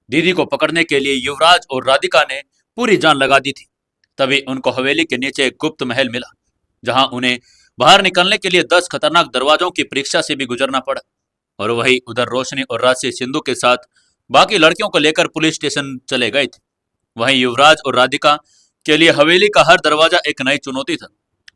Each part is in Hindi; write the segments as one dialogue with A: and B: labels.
A: दीदी को पकड़ने के लिए युवराज और राधिका ने पूरी जान लगा दी थी। तभी उनको हवेली के नीचे एक गुप्त महल मिला, जहां उन्हें बाहर निकलने के लिए 10 खतरनाक दरवाजों की परीक्षा से भी गुजरना पड़ा। और वही उधर रोशनी और राशि सिंधु के साथ बाकी लड़कियों को लेकर पुलिस स्टेशन चले गए थे। वहीं युवराज और राधिका के लिए हवेली का हर दरवाजा एक नई चुनौती था,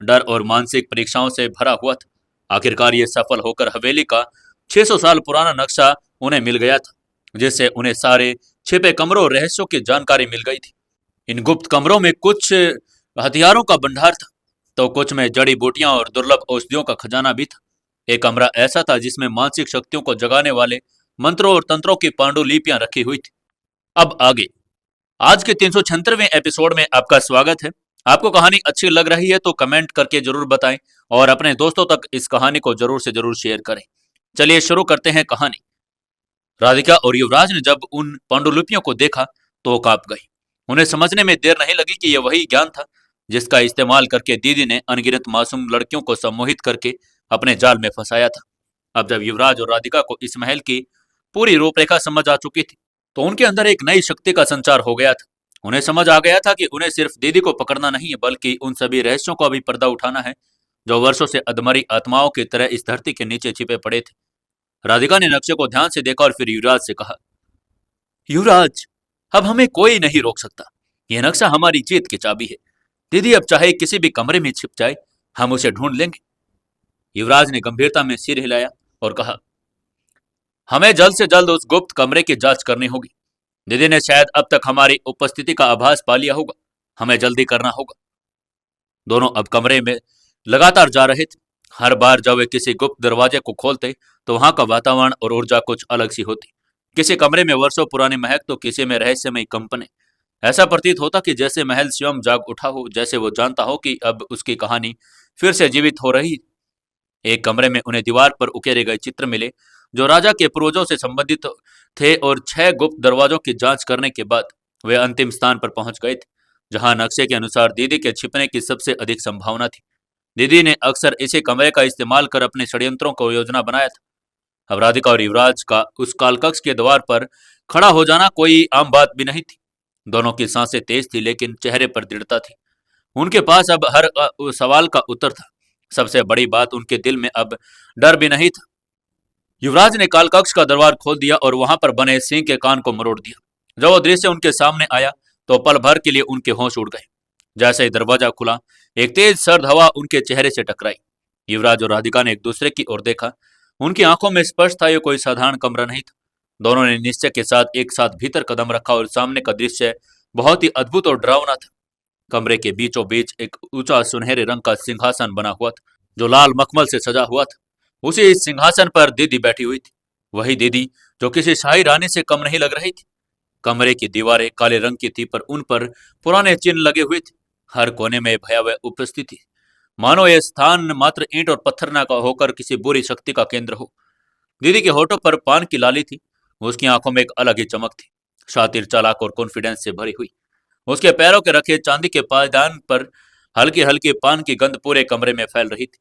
A: डर और मानसिक परीक्षाओं से भरा हुआ था। आखिरकार ये सफल होकर हवेली का 600 साल पुराना नक्शा उन्हें मिल गया था, जिससे उन्हें सारे छिपे कमरों और रहस्यों की जानकारी मिल गई थी। इन गुप्त कमरों में कुछ हथियारों का भंडार था, तो कुछ में जड़ी बूटियां और दुर्लभ औषधियों का खजाना भी था। एक कमरा ऐसा था जिसमें मानसिक शक्तियों को जगाने वाले मंत्रों और तंत्रों की पांडुलिपियां रखी हुई थी। अब आगे आज के 376वें एपिसोड में आपका स्वागत है। आपको कहानी अच्छी लग रही है तो कमेंट करके जरूर बताएं और अपने दोस्तों तक इस कहानी को जरूर से जरूर शेयर करें। चलिए शुरू करते हैं कहानी। राधिका और युवराज ने जब उन पांडुलिपियों को देखा तो वो कांप गई। उन्हें समझने में देर नहीं लगी कि यह वही ज्ञान था जिसका इस्तेमाल करके दीदी ने अनगिनत मासूम लड़कियों को सम्मोहित करके अपने जाल में फंसाया था। अब जब युवराज और राधिका को इस महल की पूरी रूपरेखा समझ आ चुकी थी, तो उनके अंदर एक नई शक्ति का संचार हो गया था। उन्हें समझ आ गया था कि उन्हें सिर्फ दीदी को पकड़ना नहीं है, बल्कि उन सभी रहस्यों का भी पर्दा उठाना है जो वर्षों से अधमरी आत्माओं की तरह इस धरती के नीचे छिपे पड़े थे। राधिका ने नक्शे को ध्यान से देखा और फिर युवराज से कहा, युवराज, अब हमें कोई नहीं रोक सकता। यह नक्शा हमारी जीत की चाबी है। दीदी अब चाहे किसी भी कमरे में छिप जाए, हम उसे ढूंढ लेंगे। युवराज ने गंभीरता में सिर हिलाया और कहा, हमें जल्द से जल्द उस गुप्त कमरे की जांच करनी होगी। दीदी ने शायद अब तक हमारी उपस्थिति का आभास पा लिया होगा। हमें जल्दी करना होगा। दोनों अब कमरे में लगातार जा रहे थे। हर बार जब वे किसी गुप्त दरवाजे को खोलते तो वहां का वातावरण और ऊर्जा कुछ अलग सी होती। किसी कमरे में वर्षों पुरानी महक तो किसी में रहस्यमय कंपने। ऐसा प्रतीत होता कि जैसे महल स्वयं जाग उठा हो, जैसे वो जानता हो कि अब उसकी कहानी फिर से जीवित हो रही। एक कमरे में उन्हें दीवार पर उकेरे गए चित्र मिले जो राजा के पूर्वजों से संबंधित थे, और 6 गुप्त दरवाजों की जांच करने के बाद वे अंतिम स्थान पर पहुंच गए थे, जहां नक्शे के अनुसार दीदी के छिपने की सबसे अधिक संभावना थी। दीदी ने अक्सर इसी कमरे का इस्तेमाल कर अपने षड्यंत्रों को योजना बनाया था। अब राधिका और युवराज का उस कालकक्ष के द्वार पर खड़ा हो जाना कोई आम बात भी नहीं थी। दोनों की सांसें तेज थी, लेकिन चेहरे पर दृढ़ता थी। उनके पास अब हर सवाल का उत्तर था। सबसे बड़ी बात, उनके दिल में अब डर भी नहीं था। युवराज ने कालकक्ष का दरबार खोल दिया और वहां पर बने सिंह के कान को मरोड़ दिया। जब वो दृश्य उनके सामने आया तो पल भर के लिए उनके होश उड़ गए। जैसे ही दरवाजा खुला, एक तेज सर्द हवा उनके चेहरे से टकराई। युवराज और राधिका ने एक दूसरे की ओर देखा। उनकी आंखों में स्पष्ट था, ये कोई साधारण कमरा नहीं था। दोनों ने निश्चय के साथ एक साथ भीतर कदम रखा और सामने का दृश्य बहुत ही अद्भुत और डरावना था। कमरे के बीचों बीच एक ऊंचा सुनहरे रंग का सिंहासन बना हुआ था, जो लाल मखमल से सजा हुआ था। उसी सिंहासन पर दीदी बैठी हुई थी। वही दीदी जो किसी शाही रानी से कम नहीं लग रही थी। कमरे की दीवारें काले रंग की थी, पर उन पर पुराने चिन्ह लगे हुए थे। हर कोने में भयावह उपस्थिति, मानो यह स्थान मात्र ईंट और पत्थर न का होकर किसी बुरी शक्ति का केंद्र हो। दीदी के होठों पर पान की लाली थी। उसकी आंखों में एक अलग ही चमक थी, शातिर, चालाक और कॉन्फिडेंस से भरी हुई। उसके पैरों के रखे चांदी के पायदान पर हल्की हल्की पान की गंध पूरे कमरे में फैल रही थी।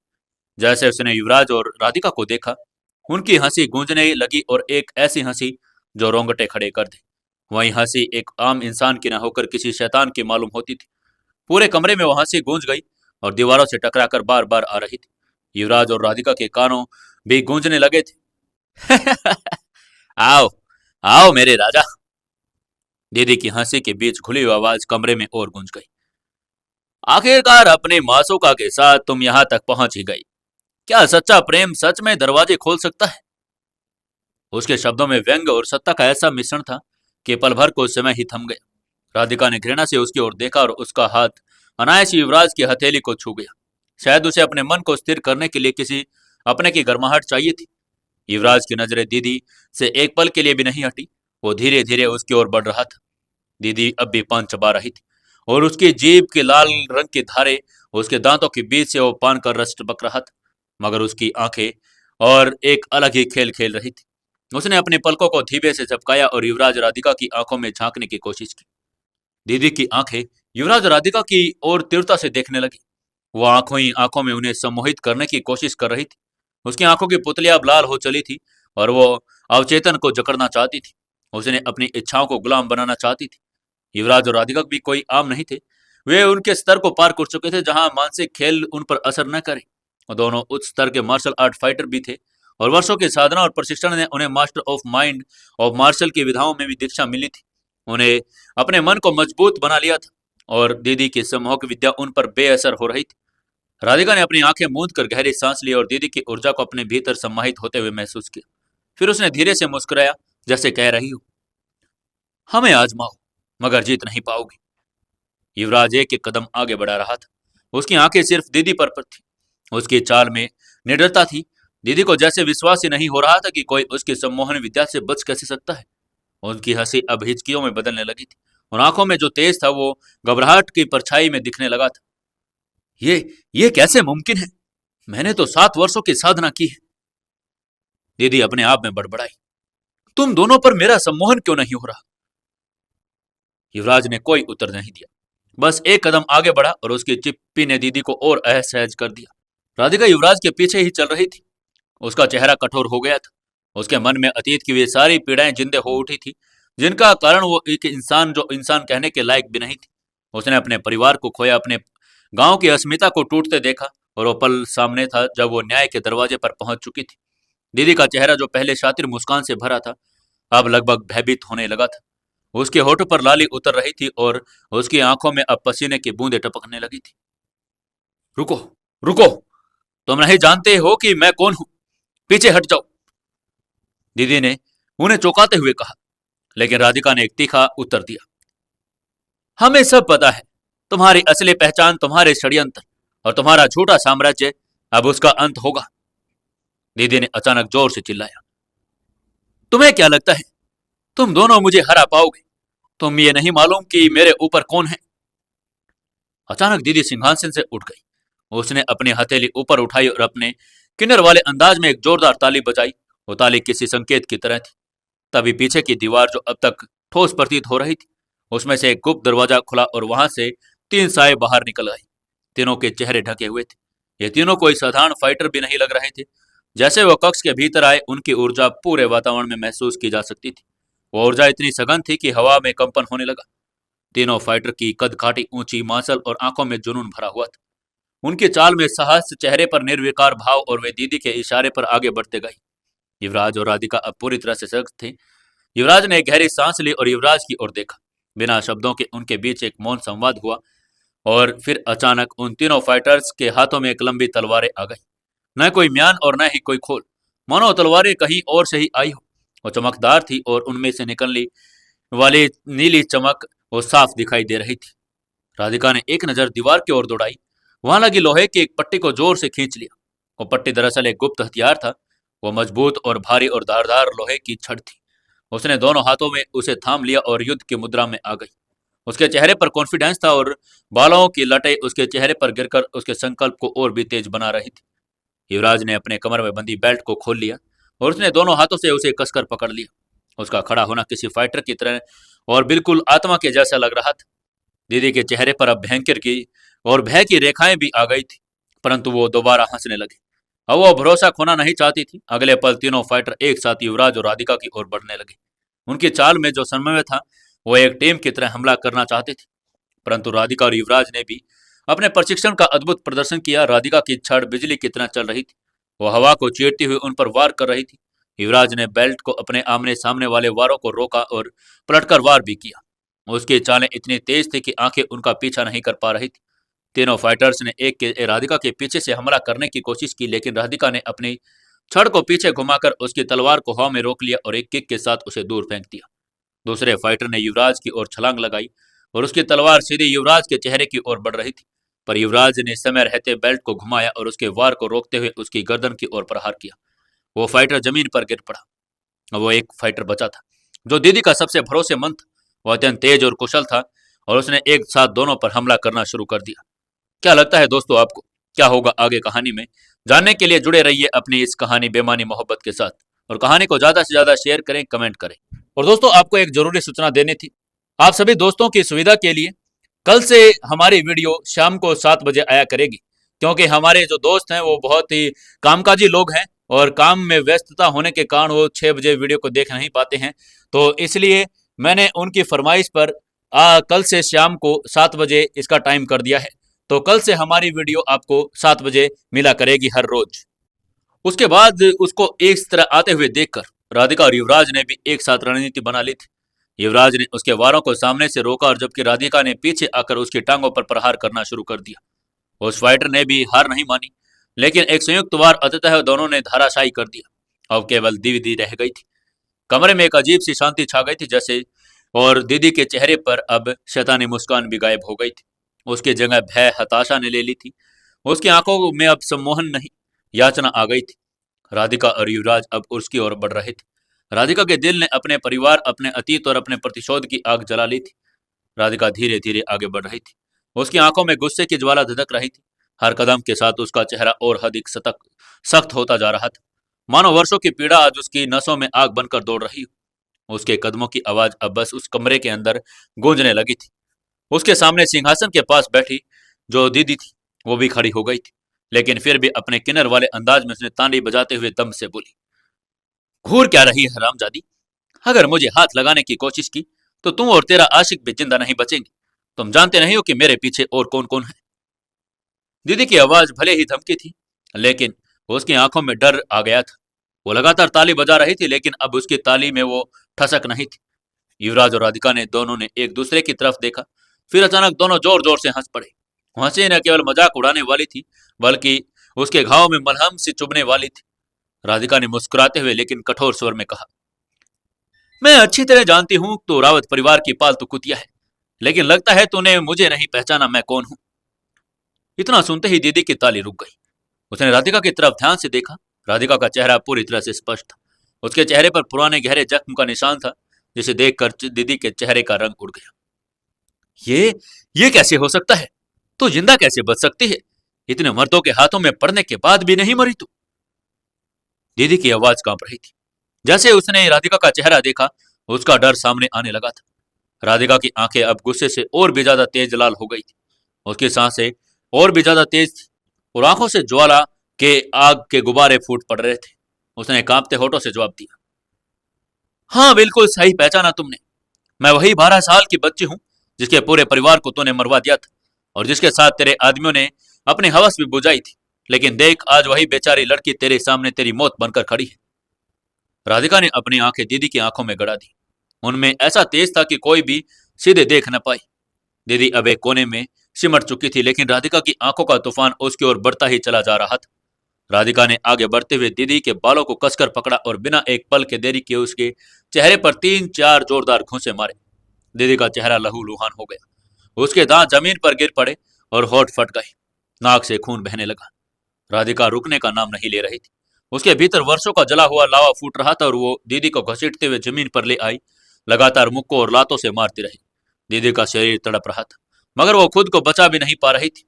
A: जैसे उसने युवराज और राधिका को देखा, उनकी हंसी गूंजने लगी, और एक ऐसी हंसी जो रोंगटे खड़े कर दे। वही हंसी एक आम इंसान की न होकर किसी शैतान की मालूम होती थी। पूरे कमरे में वो हंसी गूंज गई और दीवारों से टकराकर बार बार आ रही थी। युवराज और राधिका के कानों भी गूंजने लगे थे। आओ आओ मेरे राजा। दीदी की हंसी के बीच खुली हुई आवाज कमरे में और गूंज गई। आखिरकार अपने मासूका के साथ तुम यहां तक पहुंच ही गई। क्या सच्चा प्रेम सच में दरवाजे खोल सकता है? उसके शब्दों में व्यंग्य और सत्ता का ऐसा मिश्रण था कि पल भर को समय ही थम गया। राधिका ने घृणा से उसकी ओर देखा और उसका हाथ अनायास युवराज की हथेली को छू गया। शायद उसे अपने मन को स्थिर करने के लिए किसी अपने की गर्माहट चाहिए थी। युवराज की नजरें दीदी से एक पल के लिए भी नहीं हटी। वो धीरे धीरे उसकी ओर बढ़ रहा था। दीदी अब भी पान चबा रही थी और उसकी जीभ के लाल रंग की धारे उसके दांतों के बीच से वो पान का रस टपक रहा था। मगर उसकी आंखें और एक अलग ही खेल खेल रही थी। उसने अपने पलकों को धीरे से झपकाया और युवराज राधिका की आंखों में झांकने की कोशिश की। दीदी की आंखें युवराज राधिका की ओर तीव्रता से देखने लगी। वो आंखों ही आंखों में उन्हें सम्मोहित करने की कोशिश कर रही थी। उसकी आंखों की पुतलियां अब लाल हो चली थी और वो अवचेतन को जकड़ना चाहती थी। उसने अपनी इच्छाओं को गुलाम बनाना चाहती थी। युवराज और राधिका भी कोई आम नहीं थे। वे उनके स्तर को पार कर चुके थे जहां मानसिक खेल उन पर असर न करे, और दोनों उच्च स्तर के मार्शल आर्ट फाइटर भी थे। और वर्षों की साधना और प्रशिक्षण ने उन्हें master of mind of martial की विधाओं में भी दीक्षा मिली थी। उन्हें अपने मन को मजबूत बना लिया था, और दीदी की सम्मोहक विद्या उन पर बेअसर हो रही थी। राधिका ने अपनी आंखें मूंद कर गहरी सांस ली और दीदी की ऊर्जा को अपने भीतर सम्माहित होते हुए महसूस किया। फिर उसने धीरे से मुस्कुराया, जैसे कह रही हो, हमें आजमाओ, मगर जीत नहीं पाओगी। युवराज एक एक कदम आगे बढ़ा रहा था। उसकी आंखें सिर्फ दीदी पर थी। उसकी चाल में निडरता थी। दीदी को जैसे विश्वास ही नहीं हो रहा था कि कोई उसकी सम्मोहन विद्या से बच कैसे सकता है। उनकी हंसी अब हिचकियों में बदलने लगी थी, और आंखों में जो तेज था वो घबराहट की परछाई में दिखने लगा था। ये कैसे मुमकिन है? मैंने तो 7 वर्षों की साधना की है। दीदी अपने आप में बड़बड़ाई, तुम दोनों पर मेरा सम्मोहन क्यों नहीं हो रहा? युवराज ने कोई उत्तर नहीं दिया, बस एक कदम आगे बढ़ा और उसकी चिप्पी ने दीदी को और असहज कर दिया। राधिका युवराज के पीछे ही चल रही थी। उसका चेहरा कठोर हो गया था। उसके मन में अतीत की वे सारी पीड़ाएं जिंदे हो उठी थी, जिनका कारण वो एक इंसान जो इंसान कहने के लायक भी नहीं थी। उसने अपने परिवार को खोया, अपने गांव की अस्मिता को टूटते देखा, और वो पल सामने था जब वो न्याय के दरवाजे पर पहुंच चुकी थी। दीदी का चेहरा जो पहले शातिर मुस्कान से भरा था, अब लगभग भयभीत होने लगा था। उसके होठों पर लाली उतर रही थी और उसकी आंखों में अब पसीने की बूंदें टपकने लगी थी। रुको, रुको, तुम नहीं जानते हो कि मैं कौन हूं? पीछे हट जाओ, दीदी ने उन्हें चौंकाते हुए कहा। लेकिन राधिका ने एक तीखा उत्तर दिया, हमें सब पता है। तुम्हारी असली पहचान, तुम्हारे षड्यंत्र और तुम्हारा झूठा साम्राज्य, अब उसका अंत होगा। दीदी ने अचानक जोर से चिल्लाया, तुम्हें क्या लगता है तुम दोनों मुझे हरा पाओगे? तुम ये नहीं मालूम कि मेरे ऊपर कौन है? अचानक दीदी सिंहासन से उठ गई। उसने अपनी हथेली ऊपर उठाई और अपने किन्नर वाले अंदाज में एक जोरदार ताली बजाई। वो ताली किसी संकेत की तरह थी। तभी पीछे की दीवार जो अब तक ठोस प्रतीत हो रही थी, उसमें से एक गुप्त दरवाजा खुला और वहां से 3 साए बाहर निकल आई। तीनों के चेहरे ढके हुए थे। ये तीनों कोई साधारण फाइटर भी नहीं लग रहे थे। जैसे वो कक्ष के भीतर आए, उनकी ऊर्जा पूरे वातावरण में महसूस की जा सकती थी। वो ऊर्जा इतनी सघन थी कि हवा में कंपन होने लगा। तीनों फाइटर की कद काठी, ऊंची मांसल और आंखों में जुनून भरा हुआ था। उनकी चाल में साहस, चेहरे पर निर्विकार भाव, और वे दीदी के इशारे पर आगे बढ़ते गए। युवराज और राधिका अब पूरी तरह से सख्त थे। युवराज ने एक गहरी सांस ली और युवराज की ओर देखा। बिना शब्दों के उनके बीच एक मौन संवाद हुआ, और फिर अचानक उन तीनों फाइटर्स के हाथों में एक लंबी तलवारें आ गई। न कोई म्यान और न ही कोई खोल, मानो तलवारें कहीं और से ही आई हो। वो चमकदार थी और उनमें से निकलने वाली नीली चमक वो साफ दिखाई दे रही थी। राधिका ने एक नजर दीवार की ओर दौड़ाई। वहां लगी लोहे की एक पट्टी को जोर से खींच लिया। वो पट्टी दरअसल एक गुप्त हथियार था। वो मजबूत और भारी और धारदार लोहे की छड़ थी। उसने दोनों हाथों में उसे थाम लिया और युद्ध की मुद्रा में आ गई। उसके चेहरे पर कॉन्फिडेंस था, और बालों की लटें उसके चेहरे पर गिरकर उसके संकल्प को और भी तेज बना रही थी। युवराज ने अपने कमर में बंधी बेल्ट को खोल लिया और उसने दोनों हाथों से उसे कसकर पकड़ लिया। उसका खड़ा होना किसी फाइटर की तरह और बिल्कुल आत्मा के जैसा लग रहा था। दीदी के चेहरे पर अब भयंकर की और भय की रेखाएं भी आ गई थी, परंतु वो दोबारा हंसने लगे। अब वो भरोसा खोना नहीं चाहती थी। अगले पल तीनों फाइटर एक साथ युवराज और राधिका की ओर बढ़ने लगे। उनकी चाल में जो समन्वय था, वो एक टीम की तरह हमला करना चाहते थे। परंतु राधिका और युवराज ने भी अपने प्रशिक्षण का अद्भुत प्रदर्शन किया। राधिका की छड़ बिजली की तरह चल रही थी। वो हवा को चीरती हुई उन पर वार कर रही थी। युवराज ने बेल्ट को अपने आमने सामने वाले वारों को रोका और पलटकर वार भी किया। उसकी चालें इतनी तेज थी कि आंखें उनका पीछा नहीं कर पा रही थी। तीनों फाइटर्स ने एक के राधिका के पीछे से हमला करने की कोशिश की, लेकिन राधिका ने अपनी छड़ को पीछे घुमाकर उसकी तलवार को हवा में रोक लिया और एक किक के साथ उसे दूर फेंक दिया। दूसरे फाइटर ने युवराज की ओर छलांग लगाई और उसकी तलवार सीधे युवराज के चेहरे की ओर बढ़ रही थी, पर युवराज ने समय रहते बेल्ट को घुमाया और उसके वार को रोकते हुए उसकी गर्दन की ओर प्रहार किया। वो फाइटर जमीन पर गिर पड़ा। वो एक फाइटर बचा था जो दीदी का सबसे भरोसेमंद था। वो अत्यंत तेज और कुशल था और उसने एक साथ दोनों पर हमला करना शुरू कर दिया। क्या लगता है दोस्तों आपको, क्या होगा आगे कहानी में? जानने के लिए जुड़े रहिए अपनी इस कहानी बेमानी मोहब्बत के साथ, और कहानी को ज्यादा से ज्यादा शेयर करें, कमेंट करें। और दोस्तों, आपको एक जरूरी सूचना देनी थी। आप सभी दोस्तों की सुविधा के लिए कल से हमारी वीडियो शाम को 7 बजे आया करेगी, क्योंकि हमारे जो दोस्त हैं वो बहुत ही कामकाजी लोग हैं और काम में व्यस्तता होने के कारण वो 6 बजे वीडियो को देख नहीं पाते हैं। तो इसलिए मैंने उनकी फरमाइश पर कल से शाम को 7 बजे इसका टाइम कर दिया है। तो कल से हमारी वीडियो आपको 7 बजे मिला करेगी हर रोज। उसके बाद उसको इस तरह आते हुए देखकर राधिका और युवराज ने भी एक साथ रणनीति बना ली थी। युवराज ने उसके वारों को सामने से रोका और जबकि राधिका ने पीछे आकर उसकी टांगों पर प्रहार करना शुरू कर दिया। उस फाइटर ने भी हार नहीं मानी, लेकिन एक संयुक्त वार अंततः दोनों ने धाराशायी कर दिया। अब केवल दीदी रह गई थी। कमरे में एक अजीब सी शांति छा गई थी जैसे, और दीदी के चेहरे पर अब शैतानी मुस्कान भी गायब हो गई थी। उसकी जगह भय हताशा ने ले ली थी। उसकी आंखों में अब सम्मोहन नहीं, याचना आ गई थी। राधिका और युवराज अब उसकी ओर बढ़ रहे थे। राधिका के दिल ने अपने परिवार, अपने अतीत और अपने प्रतिशोध की आग जला ली थी। राधिका धीरे धीरे आगे बढ़ रही थी। उसकी आंखों में गुस्से की ज्वाला धधक रही थी। हर कदम के साथ उसका चेहरा और अधिक सख्त होता जा रहा था, मानो वर्षों की पीड़ा आज उसकी नसों में आग बनकर दौड़ रही हो। उसके कदमों की आवाज अब बस उस कमरे के अंदर गूंजने लगी थी। उसके सामने सिंहासन के पास बैठी जो दीदी थी वो भी खड़ी हो गई थी, लेकिन फिर भी अपने किन्नर वाले अंदाज में उसने तांडी बजाते हुए दम से बोली, घूर क्या रही है हरामजादी? अगर मुझे हाथ लगाने की कोशिश की तो तुम और तेरा आशिक भी जिंदा नहीं बचेंगे। तुम जानते नहीं हो कि मेरे पीछे और कौन कौन है। दीदी की आवाज भले ही धमकी थी, लेकिन उसकी आंखों में डर आ गया था। वो लगातार ताली बजा रही थी, लेकिन अब उसकी ताली में वो ठसक नहीं थी। युवराज और राधिका ने दोनों ने एक दूसरे की तरफ देखा, फिर अचानक दोनों जोर जोर से हंस पड़े। हंसी न केवल मजाक उड़ाने वाली थी, बल्कि उसके घाव में मलहम सी चुभने वाली थी। राधिका ने मुस्कुराते हुए लेकिन कठोर स्वर में कहा, मैं अच्छी तरह जानती हूं तो रावत परिवार की पालतू कुतिया है, लेकिन लगता है तूने मुझे नहीं पहचाना मैं कौन हूं। इतना सुनते ही दीदी की ताली रुक गई। उसने राधिका की तरफ ध्यान से देखा। राधिका का चेहरा पूरी तरह से स्पष्ट था। उसके चेहरे पर पुराने गहरे जख्म का निशान था, जिसे देखकर दीदी के चेहरे का रंग उड़ गया। ये कैसे हो सकता है? तो जिंदा कैसे बच सकती है? इतने मर्दों के हाथों में पड़ने के बाद भी नहीं मरी तू? दीदी की आवाज कांप रही थी। जैसे उसने राधिका का चेहरा देखा, उसका डर सामने आने लगा था। राधिका की आंखें अब गुस्से से और भी ज्यादा तेज लाल हो गई थी। उसकी सांसें और भी ज्यादा तेज थी और आंखों से ज्वाला के आग के गुब्बारे फूट पड़ रहे थे। उसने कांपते होठों से जवाब दिया, हाँ बिल्कुल सही पहचाना तुमने। मैं वही 12 साल की बच्ची हूँ जिसके पूरे परिवार को तूने मरवा दिया था और जिसके साथ तेरे आदमियों ने अपनी हवस भी बुझाई थी। लेकिन देख, आज वही बेचारी लड़की तेरे सामने तेरी मौत बनकर खड़ी है। राधिका ने अपनी आंखें दीदी की आंखों में गड़ा दी। उनमें ऐसा तेज था कि कोई भी सीधे देख न पाई। दीदी अब एक कोने में सिमट चुकी थी, लेकिन राधिका की आंखों का तूफान उसकी ओर बढ़ता ही चला जा रहा था। राधिका ने आगे बढ़ते हुए दीदी के बालों को कसकर पकड़ा और बिना एक पल के देरी किए उसके चेहरे पर 3-4 जोरदार घूंसे मारे। दीदी का चेहरा लहूलुहान हो गया। उसके दांत जमीन पर गिर पड़े और होठ फट गए। नाक से खून बहने लगा। राधिका रुकने का नाम नहीं ले रही थी। उसके भीतर वर्षों का जला हुआ लावा फूट रहा था और वो दीदी को घसीटते हुए जमीन पर ले आई। लगातार मुक्कों और लातों से मारती रही। दीदी का शरीर तड़प रहा था, मगर वो खुद को बचा भी नहीं पा रही थी।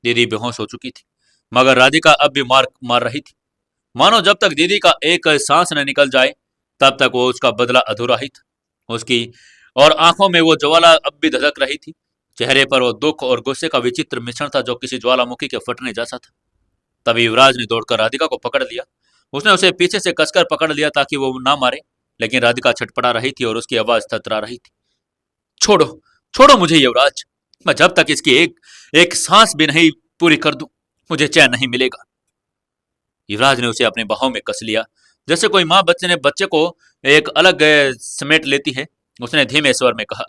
A: दीदी बेहोश हो चुकी थी, मगर राधिका अब भी मार मार रही थी। मानो जब तक दीदी का एक सांस न निकल जाए तब तक वो उसका बदला अधूरा ही था। उसकी और आंखों में वो ज्वाला अब भी धधक रही थी। चेहरे पर वो दुख और गुस्से का विचित्र मिश्रण था जो किसी ज्वालामुखी के फटने जैसा था। तभी युवराज ने दौड़कर राधिका को पकड़ लिया। उसने उसे पीछे से कसकर पकड़ लिया ताकि वो ना मारे, लेकिन राधिका छटपटा रही थी और उसकी आवाज थतरा रही थी। छोड़ो, छोड़ो मुझे युवराज। मैं जब तक इसकी एक एक सांस भी नहीं पूरी कर दूं, मुझे चैन नहीं मिलेगा। युवराज ने उसे अपने बाहों में कस लिया, जैसे कोई माँ ने बच्चे को एक अलग समेट लेती है। उसने धीमे स्वर में कहा,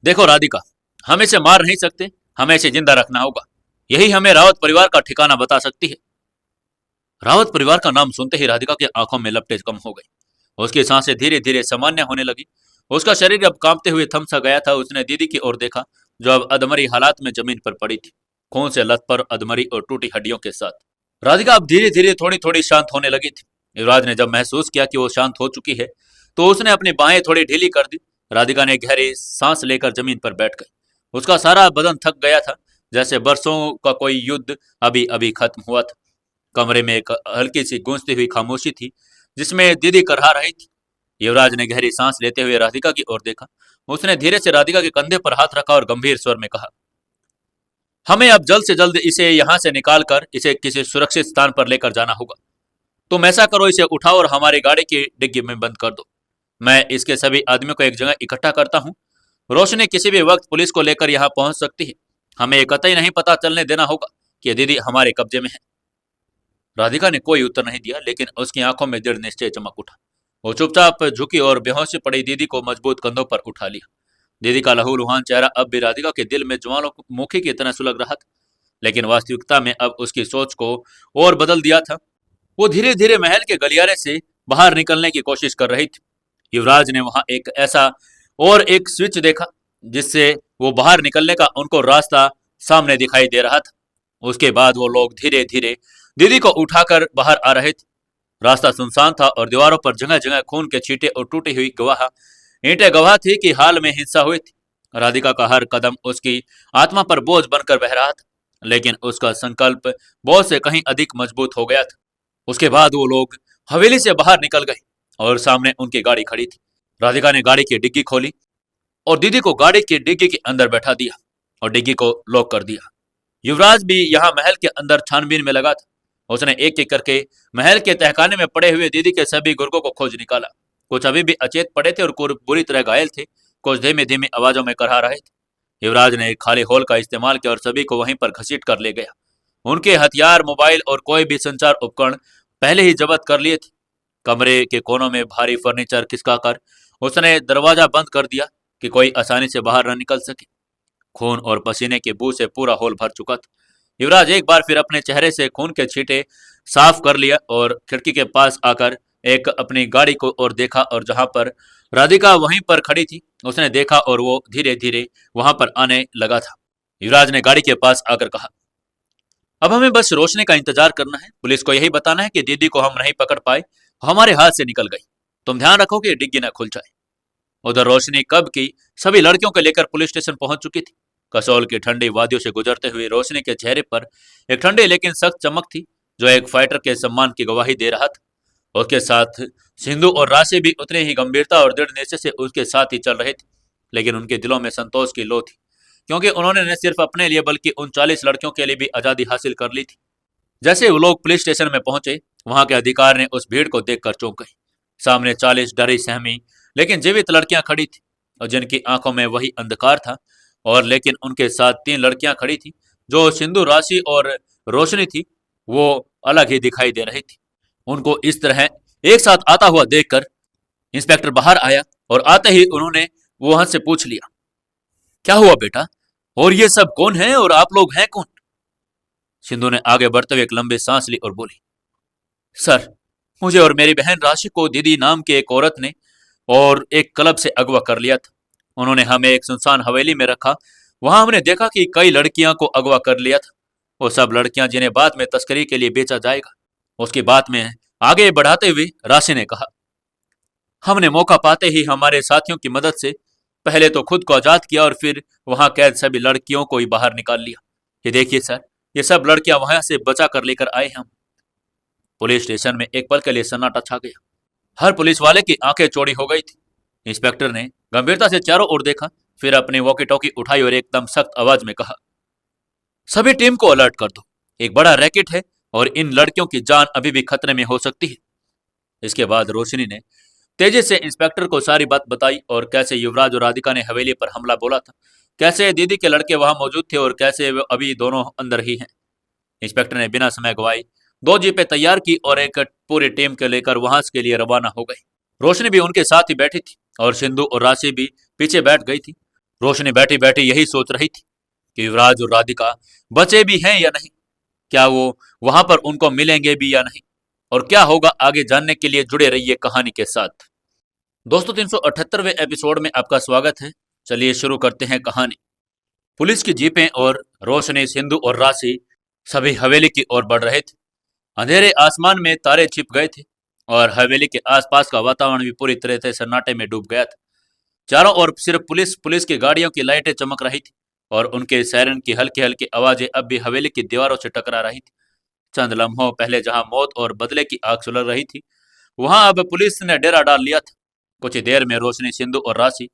A: देखो राधिका, हम इसे मार नहीं सकते, हमें इसे जिंदा रखना होगा। यही हमें रावत परिवार का ठिकाना बता सकती है। रावत परिवार का नाम सुनते ही राधिका की आंखों में लपटें कम हो गई। उसकी सांसें धीरे धीरे सामान्य होने लगी। उसका शरीर अब कांपते हुए थम सा गया था। उसने दीदी की ओर देखा जो अब अधमरी हालात में जमीन पर पड़ी थी, खून से लथपथ अधमरी और टूटी हड्डियों के साथ। राधिका अब धीरे धीरे थोड़ी थोड़ी शांत होने लगी थी। युवराज ने जब महसूस किया कि वो शांत हो चुकी है तो उसने अपनी बाहें थोड़ी ढीली कर दी। राधिका ने गहरी सांस लेकर जमीन पर बैठ गई। उसका सारा बदन थक गया था, जैसे बरसों का कोई युद्ध अभी अभी खत्म हुआ था। कमरे में एक हल्की सी गूंजती हुई खामोशी थी जिसमें दीदी करहा रही थी। युवराज ने गहरी सांस लेते हुए राधिका की ओर देखा। उसने धीरे से राधिका के कंधे पर हाथ रखा और गंभीर स्वर में कहा, हमें अब जल्द से जल्द इसे यहाँ से निकाल कर इसे किसी सुरक्षित स्थान पर लेकर जाना होगा। तुम ऐसा करो, इसे उठाओ और हमारी गाड़ी की डिग्गी में बंद कर दो। मैं इसके सभी आदमियों को एक जगह इकट्ठा करता हूँ। रोशनी किसी भी वक्त पुलिस को लेकर यहाँ पहुंच सकती है। हमें ये कतई नहीं पता चलने देना होगा कि दीदी हमारे कब्जे में है। राधिका ने कोई उत्तर नहीं दिया, लेकिन उसकी आंखों में दृढ़ निश्चय चमक उठा। वो चुपचाप झुकी और बेहोशी पड़ी दीदी को मजबूत कंधों पर उठा लिया। दीदी का लहूलुहान चेहरा अब भी राधिका के दिल में ज्वालामुखी की तरह सुलग रहा था, लेकिन वास्तविकता में अब उसकी सोच को और बदल दिया था। वो धीरे धीरे महल के गलियारे से बाहर निकलने की कोशिश कर रही थी। युवराज ने वहां एक ऐसा और एक स्विच देखा जिससे वो बाहर निकलने का उनको रास्ता सामने दिखाई दे रहा था। उसके बाद वो लोग धीरे धीरे दीदी को उठाकर बाहर आ रहे थे। रास्ता सुनसान था और दीवारों पर जगह जगह खून के छींटे और टूटी हुई ईंटें गवाह थी कि हाल में हिंसा हुई थी। राधिका का हर कदम उसकी आत्मा पर बोझ बनकर बह रहा था, लेकिन उसका संकल्प बोझ से कहीं अधिक मजबूत हो गया था। उसके बाद वो लोग हवेली से बाहर निकल गए और सामने उनकी गाड़ी खड़ी थी। राधिका ने गाड़ी की डिग्गी खोली और दीदी को गाड़ी की डिग्गी के अंदर बैठा दिया और डिग्गी को लॉक कर दिया। युवराज भी यहाँ महल के अंदर छानबीन में लगा था। उसने एक एक करके महल के तहखाने में पड़े हुए दीदी के सभी गुर्गों को खोज निकाला। कुछ अभी भी अचेत पड़े थे और कुछ बुरी तरह घायल थे, कुछ धीमी धीमी आवाजों में करहा रहे थे। युवराज ने एक खाली हॉल का इस्तेमाल किया और सभी को वहीं पर घसीट कर ले गया। उनके हथियार, मोबाइल और कोई भी संचार उपकरण पहले ही जब्त कर लिए थे। कमरे के कोनों में भारी फर्नीचर खिसकाकर उसने दरवाजा बंद कर दिया कि कोई आसानी से बाहर न निकल सके। खून और पसीने की बू से पूरा हॉल भर चुका था। युवराज एक बार फिर अपने चेहरे से खून के छींटे साफ कर लिया और खिड़की के पास आकर एक अपनी गाड़ी को और देखा, और जहां पर राधिका वहीं पर खड़ी थी उसने देखा और वो धीरे धीरे वहां पर आने लगा था। युवराज ने गाड़ी के पास आकर कहा, अब हमें बस रोशनी का इंतजार करना है। पुलिस को यही बताना है कि दीदी को हम नहीं पकड़ पाए, हमारे हाथ से निकल गई। तुम ध्यान रखो कि डिग्गी न खुल जाए। उधर रोशनी कब की सभी लड़कियों को लेकर पुलिस स्टेशन पहुंच चुकी थी। कसौल की ठंडी वादियों से गुजरते हुए रोशनी के चेहरे पर एक ठंडी लेकिन सख्त चमक थी, जो एक फाइटर के सम्मान की गवाही दे रहा था। उसके साथ सिंधु और राशि भी उतने ही गंभीरता और दृढ़ निश्चय से उसके साथ ही चल रहे थे, लेकिन उनके दिलों में संतोष की लो थी, क्योंकि उन्होंने न सिर्फ अपने लिए बल्कि उन 40 लड़कियों के लिए भी आजादी हासिल कर ली थी। जैसे वो लोग पुलिस स्टेशन में पहुंचे, वहां के अधिकार ने उस भीड़ को देखकर चौंक गए। सामने 40 डरी सहमी लेकिन जीवित लड़कियां खड़ी थी, और जिनकी आंखों में वही अंधकार था। और लेकिन उनके साथ 3 लड़कियां खड़ी थी जो सिंधु, राशि और रोशनी थी। वो अलग ही दिखाई दे रही थी। उनको इस तरह एक साथ आता हुआ देखकर इंस्पेक्टर बाहर आया और आते ही उन्होंने वहां से पूछ लिया, क्या हुआ बेटा, और ये सब कौन है और आप लोग हैं कौन? सिंधु ने आगे बढ़ते हुए एक लंबी सांस ली और बोली, सर, मुझे और मेरी बहन राशि को दीदी नाम की एक औरत ने और एक क्लब से अगवा कर लिया था। उन्होंने हमें एक सुनसान हवेली में रखा। वहां हमने देखा कि कई लड़कियां को अगवा कर लिया था। वो सब लड़कियां जिन्हें बाद में तस्करी के लिए बेचा जाएगा। उसकी बात में आगे बढ़ाते हुए राशि ने कहा, हमने मौका पाते ही हमारे साथियों की मदद से पहले तो खुद को आजाद किया और फिर वहां कैद सभी लड़कियों को ही बाहर निकाल लिया। ये देखिए सर, ये सब लड़कियां वहां से बचा कर लेकर आए हम। पुलिस स्टेशन में एक पल के लिए सन्नाटा छा गया। हर पुलिस वाले की आंखें चौड़ी हो गई थी। इंस्पेक्टर ने गंभीरता से चारों ओर देखा, फिर अपनी वॉकी टॉकी उठाई और एकदम सख्त आवाज में कहा, सभी टीम को अलर्ट कर दो। एक बड़ा रैकेट है और इन लड़कियों की जान अभी भी खतरे में हो सकती है। इसके बाद रोशनी ने तेजी से इंस्पेक्टर को सारी बात बताई और कैसे युवराज और राधिका ने हवेली पर हमला बोला था, कैसे दीदी के लड़के वहां मौजूद थे और कैसे वे अभी दोनों अंदर ही हैं। इंस्पेक्टर ने बिना समय गवाए 2 जीपें तैयार की और एक पूरी टीम के लेकर वहां के लिए रवाना हो गई। रोशनी भी उनके साथ ही बैठी थी और सिंधु और राशि भी पीछे बैठ गई थी। रोशनी बैठी बैठी यही सोच रही थी कि युवराज और राधिका बचे भी हैं या नहीं, क्या वो वहां पर उनको मिलेंगे भी या नहीं, और क्या होगा आगे जानने के लिए जुड़े रहिए कहानी के साथ। दोस्तों, 378वें एपिसोड में आपका स्वागत है। चलिए शुरू करते हैं कहानी। पुलिस की जीपें और रोशनी, सिंधु और राशि सभी हवेली की ओर बढ़ रहे थे। अंधेरे आसमान में तारे छिप गए थे और हवेली के आसपास का वातावरण भी पूरी तरह से सन्नाटे में डूब गया था। चारों ओर सिर्फ पुलिस की गाड़ियों की लाइटें चमक रही थी और उनके सायरन की हल्की हल्की आवाजें अब भी हवेली की दीवारों से टकरा रही थी। चंद लम्हों पहले जहां मौत और बदले की आग सुलग रही थी, वहां अब पुलिस ने डेरा डाल लिया था। कुछ ही देर में रोशनी, सिंधु और राशि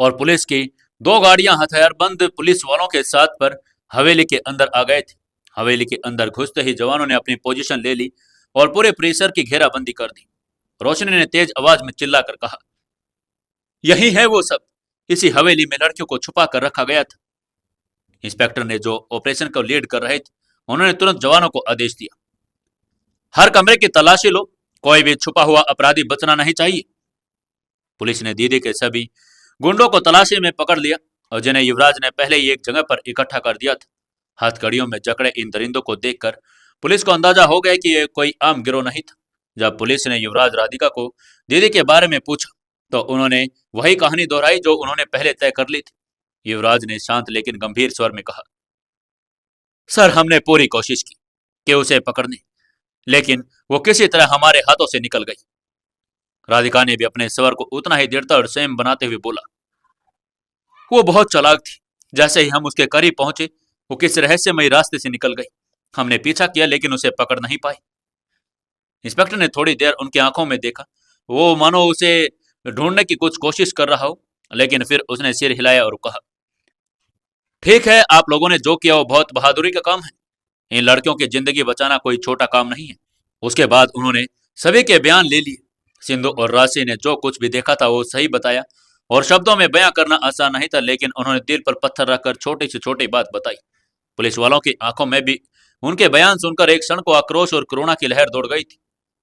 A: और पुलिस की 2 गाड़ियां हथियारबंद पुलिस वालों के साथ पर हवेली के अंदर आ गए थे। हवेली के अंदर घुसते ही जवानों ने अपनी पोजीशन ले ली। और पूरे परिसर की घेराबंदी कर दी। रोशनी ने तेज आवाज में चिल्लाकर कहा, यही है वो सब, इसी हवेली में लड़कियों को छुपा कर रखा गया था। इंस्पेक्टर ने जो ऑपरेशन को लीड कर रहे थे, उन्होंने तुरंत जवानों को आदेश दिया, हर कमरे की तलाशी लो, कोई भी छुपा हुआ अपराधी बचना नहीं चाहिए। पुलिस ने दीदी के सभी गुंडों को तलाशी में पकड़ लिया और जिन्हें युवराज ने पहले ही एक जगह पर इकट्ठा कर दिया था। हथकड़ियों में जकड़े इन दरिंदों को देखकर पुलिस को अंदाजा हो गया कि यह कोई आम गिरोह नहीं था। जब पुलिस ने युवराज राधिका को दीदी के बारे में पूछा तो उन्होंने वही कहानी दोहराई जो उन्होंने पहले तय कर ली थी। युवराज ने शांत लेकिन गंभीर स्वर में कहा, सर, हमने पूरी कोशिश की कि उसे पकड़ने, लेकिन वो किसी तरह हमारे हाथों से निकल गई। राधिका ने भी अपने स्वर को उतना ही दृढ़ता और संयम बनाते हुए बोला, वो बहुत चालाक थी। जैसे ही हम उसके करीब पहुंचे, वो किस रहस्यमयी रास्ते से निकल गई। हमने पीछा किया लेकिन उसे पकड़ नहीं पाए। इंस्पेक्टर ने थोड़ी देर उनकी आंखों में देखा, वो मानो उसे ढूंढने की कुछ कोशिश कर रहा हो, लेकिन फिर उसने सिर हिलाया और कहा, ठीक है, आप लोगों ने जो किया वो बहुत बहादुरी का काम है। इन लड़कियों की जिंदगी बचाना कोई छोटा काम नहीं है। उसके बाद उन्होंने सभी के बयान ले लिए। सिंधु और राशि ने जो कुछ भी देखा था वो सही बताया और शब्दों में बयां करना आसान नहीं था, लेकिन उन्होंने दिल पर पत्थर रखकर छोटी से छोटी बात बताई। पुलिस वालों की आंखों में भी उनके बयान सुनकर एक क्षण को आक्रोश और करुणा की लहर दौड़ गई थी।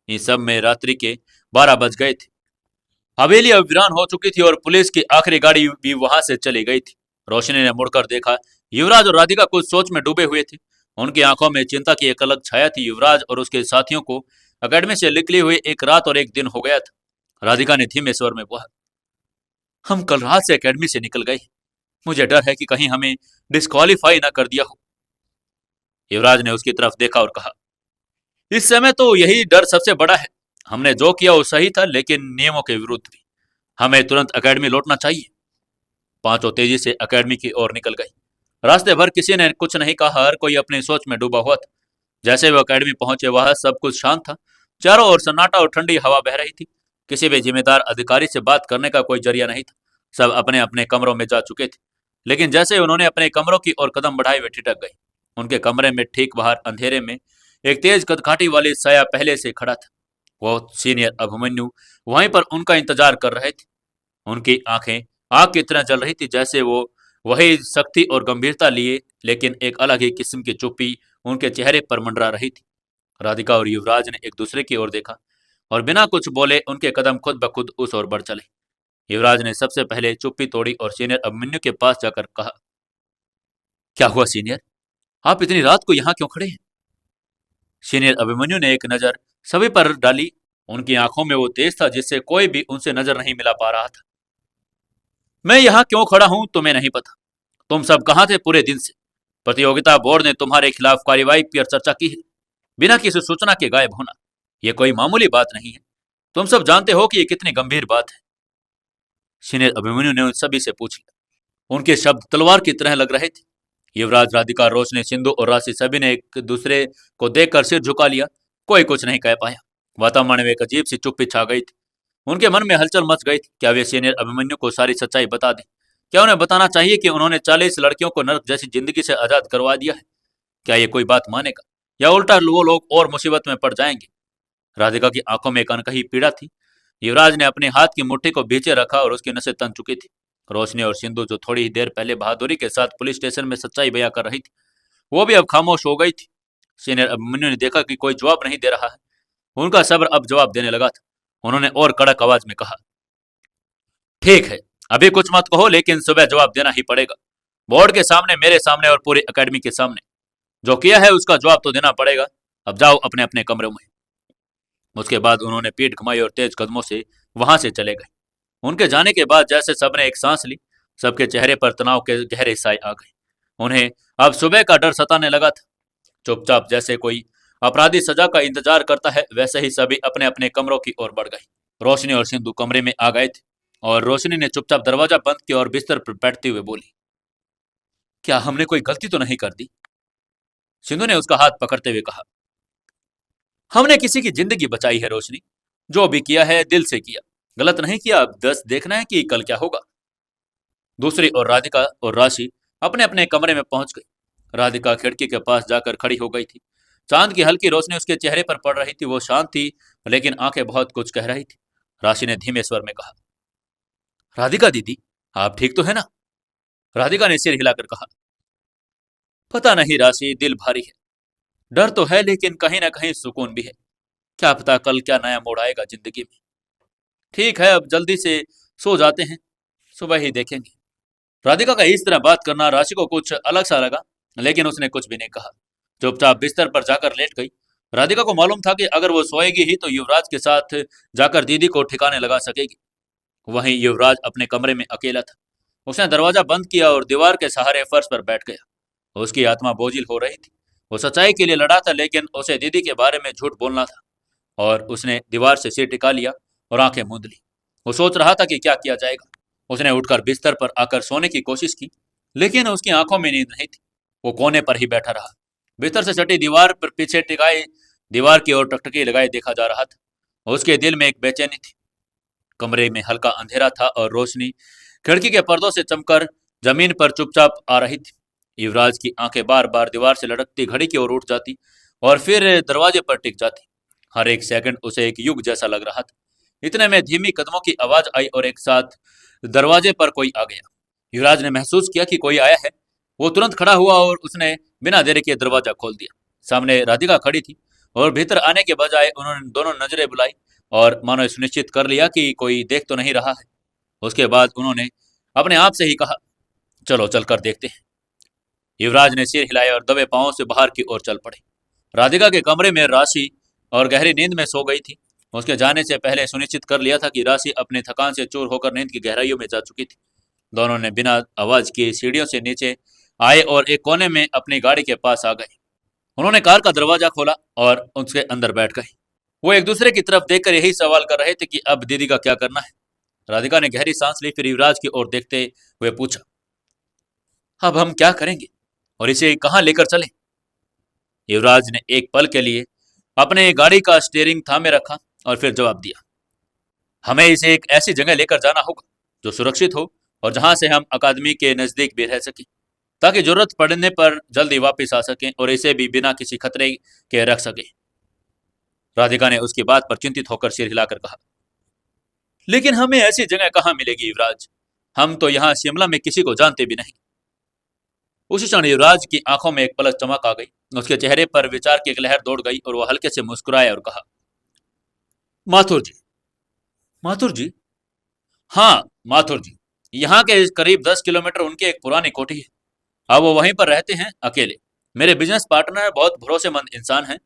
A: इस सब में रात्रि के 12 बज गए थे। हवेली अब वीरान हो चुकी थी और पुलिस की आखिरी गाड़ी भी वहां से चली गई थी। रोशनी ने मुड़कर देखा, युवराज और राधिका कुछ सोच में डूबे हुए थे। उनकी आंखों में चिंता की एक अलग छाया थी। युवराज और उसके साथियों को अकेडमी से निकली हुई एक रात और एक दिन हो गया था। राधिका ने धीमे स्वर में कहा, हम कल रात से अकेडमी से निकल गए। मुझे डर है कि कहीं हमें डिस्क्वालीफाई ना कर दिया हो। युवराज ने उसकी तरफ देखा और कहा, इस समय तो यही डर सबसे बड़ा है। हमने जो किया वो सही था, लेकिन नियमों के विरुद्ध भी। हमें तुरंत अकेडमी लौटना चाहिए। पांचों तेजी से अकेडमी की ओर निकल गई। रास्ते भर किसी ने कुछ नहीं कहा, हर कोई अपनी सोच में डूबा हुआ था। जैसे वो अकेडमी पहुंचे, वहां सब कुछ शांत था। चारों ओर सन्नाटा और ठंडी हवा बह रही थी। किसी भी जिम्मेदार अधिकारी से बात करने का कोई जरिया नहीं था। सब अपने अपने कमरों में जा चुके थे। लेकिन जैसे उन्होंने अपने कमरों की ओर कदम बढ़ाए, वे ठिठक गए। उनके कमरे में ठीक बाहर अंधेरे में एक तेज कदकाठी वाली साया पहले से खड़ा था। वो सीनियर अभिमन्यु वहीं पर उनका इंतजार कर रहे थे। उनकी आंखें आग की तरह जल रही थी, जैसे वो वही शक्ति और गंभीरता लिए, लेकिन एक अलग ही किस्म की चुप्पी उनके चेहरे पर मंडरा रही थी। राधिका और युवराज ने एक दूसरे की ओर देखा और बिना कुछ बोले उनके कदम खुद ब खुद उस ओर बढ़ चले। युवराज ने सबसे पहले चुप्पी तोड़ी और सीनियर अभिमन्यु के पास जाकर कहा, क्या हुआ सीनियर, आप इतनी रात को यहाँ क्यों खड़े हैं? सीनियर अभिमन्यु ने एक नजर सभी पर डाली। उनकी आंखों में वो तेज था जिससे कोई भी उनसे नजर नहीं मिला पा रहा था। मैं यहाँ क्यों खड़ा हूं तुम्हें नहीं पता। तुम सब कहाँ थे पूरे दिन से? प्रतियोगिता बोर्ड ने तुम्हारे खिलाफ कार्यवाही पर चर्चा की है। बिना किसी सूचना के गायब होना, यह कोई मामूली बात नहीं है। तुम सब जानते हो कि यह कितनी गंभीर बात है। सीनियर अभिमन्यु ने उन सभी से पूछ लिया। उनके शब्द तलवार की तरह लग रहे थे। युवराज, राधिका, रोशनी, सिंधु और राशि सभी ने एक दूसरे को देखकर सिर झुका लिया। कोई कुछ नहीं कह पाया। वातावरण में एक अजीब सी चुप्पी छा गई थी। उनके मन में हलचल मच गई थी। क्या वे सीनियर अभिमन्यु को सारी सच्चाई बता दें? क्या उन्हें बताना चाहिए कि उन्होंने 40 लड़कियों को नर्क जैसी जिंदगी से आजाद करवा दिया है? क्या ये कोई बात मानेगा या उल्टा वो लोग और मुसीबत में पड़ जाएंगे? राधिका की आंखों में एक अनकही पीड़ा थी। युवराज ने अपने हाथ की मुट्ठी को भींचे रखा और उसकी नसें तन चुकी थी। रोशनी और सिंधु, जो थोड़ी ही देर पहले बहादुरी के साथ पुलिस स्टेशन में सच्चाई बयां कर रही थी, वो भी अब खामोश हो गई थी। सीनियर अभिमन्यु ने देखा कि कोई जवाब नहीं दे रहा है। उनका सब्र अब जवाब देने लगा था। उन्होंने और कड़क आवाज में कहा, ठीक है, अभी कुछ मत कहो, लेकिन सुबह जवाब देना ही पड़ेगा। बोर्ड के सामने, मेरे सामने और पूरी अकेडमी के सामने। जो किया है उसका जवाब तो देना पड़ेगा। अब जाओ अपने अपने कमरों में। उसके बाद उन्होंने पीठ घुमाई और तेज कदमों से वहां से चले गए। उनके जाने के बाद जैसे सबने एक सांस ली। सबके चेहरे पर तनाव के गहरे साए आ गए। उन्हें अब सुबह का डर सताने लगा था। चुपचाप, जैसे कोई अपराधी सजा का इंतजार करता है, वैसे ही सभी अपने अपने कमरों की ओर बढ़ गए। रोशनी और सिंधु कमरे में आ गए थे और रोशनी ने चुपचाप दरवाजा बंद किया और बिस्तर पर बैठते हुए बोली, क्या हमने कोई गलती तो नहीं कर दी? सिंधु ने उसका हाथ पकड़ते हुए कहा, हमने किसी की जिंदगी बचाई है रोशनी। जो भी किया है दिल से किया, गलत नहीं किया। अब बस देखना है कि कल क्या होगा। दूसरी ओर राधिका और राशि अपने अपने कमरे में पहुंच गई। राधिका खिड़की के पास जाकर खड़ी हो गई थी। चांद की हल्की रोशनी उसके चेहरे पर पड़ रही थी। वो शांत थी, लेकिन आंखें बहुत कुछ कह रही थी। राशि ने धीमे स्वर में कहा, राधिका दीदी, आप ठीक तो है ना? राधिका ने सिर हिलाकर कहा, पता नहीं राशि, दिल भारी है। डर तो है, लेकिन कहीं ना कहीं सुकून भी है। क्या पता कल क्या नया मोड़ आएगा जिंदगी में। ठीक है, अब जल्दी से सो जाते हैं, सुबह ही देखेंगे। राधिका का इस तरह बात करना राशि को कुछ अलग सा लगा, लेकिन उसने कुछ भी नहीं कहा। चुपचाप बिस्तर पर जाकर लेट गई। राधिका को मालूम था कि अगर वो सोएगी ही तो युवराज के साथ जाकर दीदी को ठिकाने लगा सकेगी। वहीं युवराज अपने कमरे में अकेला था। उसने दरवाजा बंद किया और दीवार के सहारे फर्श पर बैठ गया। उसकी आत्मा बोझिल हो रही थी। वो सच्चाई के लिए लड़ा था, लेकिन उसे दीदी के बारे में झूठ बोलना था। और उसने दीवार से सिर टिका लिया और आंखें मूंद ली। वो सोच रहा था कि क्या किया जाएगा। उसने उठकर बिस्तर पर आकर सोने की कोशिश की, लेकिन उसकी आंखों में नींद नहीं थी। वो कोने पर ही बैठा रहा, बिस्तर से सटी दीवार पर पीछे टिकाए दीवार की ओर टकटकी लगाए देखा जा रहा था। उसके दिल में एक बेचैनी थी। कमरे में हल्का अंधेरा था और रोशनी खिड़की के पर्दों से चमकर जमीन पर चुपचाप आ रही थी। युवराज की आंखें बार बार दीवार से लटकती घड़ी की ओर उठ जाती और फिर दरवाजे पर टिक जाती। हर एक सेकंड उसे एक युग जैसा लग रहा था। इतने में धीमी कदमों की आवाज आई और एक साथ दरवाजे पर कोई आ गया। युवराज ने महसूस किया कि कोई आया है। वो तुरंत खड़ा हुआ और उसने बिना देरी के दरवाजा खोल दिया। सामने राधिका खड़ी थी और भीतर आने के बजाय उन्होंने दोनों नजरें बुलाई और मानो सुनिश्चित कर लिया कि कोई देख तो नहीं रहा है। उसके बाद उन्होंने अपने आप से ही कहा, चलो चलकर देखते हैं। युवराज ने सिर हिलाया और दबे पांवों से बाहर की ओर चल पड़े। राधिका के कमरे में राशि और गहरी नींद में सो गई थी। उसके जाने से पहले सुनिश्चित कर लिया था कि राशि अपने थकान से चूर होकर नींद की गहराइयों में जा चुकी थी। दोनों ने बिना आवाज किए सीढ़ियों से नीचे आए और एक कोने में अपनी गाड़ी के पास आ गए। उन्होंने कार का दरवाजा खोला और उसके अंदर बैठ गए। वो एक दूसरे की तरफ देखकर यही सवाल कर रहे थे कि अब दीदी का क्या करना है। राधिका ने गहरी सांस ली, फिर युवराज की ओर देखते हुए पूछा, अब हम क्या करेंगे और इसे कहाँ लेकर चले? युवराज ने एक पल के लिए अपने गाड़ी का स्टीयरिंग थामे रखा और फिर जवाब दिया, हमें इसे एक ऐसी जगह लेकर जाना होगा जो सुरक्षित हो और जहां से हम अकादमी के नजदीक भी रह सकें, ताकि जरूरत पड़ने पर जल्दी वापस आ सकें और इसे भी बिना किसी खतरे के रख सकें। राधिका ने उसकी बात पर चिंतित होकर सिर हिलाकर कहा, लेकिन हमें ऐसी जगह कहाँ मिलेगी युवराज? हम तो यहाँ शिमला में किसी को जानते भी नहीं। उसी क्षण युवराज की आंखों में एक पलक चमक आ गई। उसके चेहरे पर विचार की एक लहर दौड़ गई और वह हल्के से मुस्कुराया और कहा, माथुर जी। माथुर जी? हाँ, माथुर जी। यहाँ के करीब 10 किलोमीटर उनकी एक पुरानी कोठी है। अब वो वहीं पर रहते हैं, अकेले। मेरे बिजनेस पार्टनर बहुत भरोसेमंद इंसान हैं।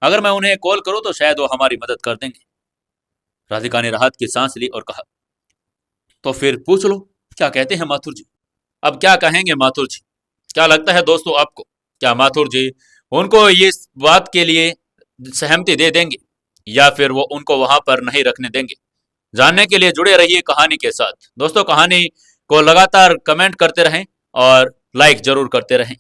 A: अगर मैं उन्हें कॉल करूं तो शायद वो हमारी मदद कर देंगे। राधिका ने राहत की सांस ली और कहा, तो फिर पूछ लो, क्या कहते हैं माथुर जी? अब क्या कहेंगे माथुर जी? क्या लगता है दोस्तों आपको, क्या माथुर जी उनको ये बात के लिए सहमति दे देंगे या फिर वो उनको वहां पर नहीं रखने देंगे? जानने के लिए जुड़े रहिए कहानी के साथ। दोस्तों, कहानी को लगातार कमेंट करते रहें और लाइक जरूर करते रहें।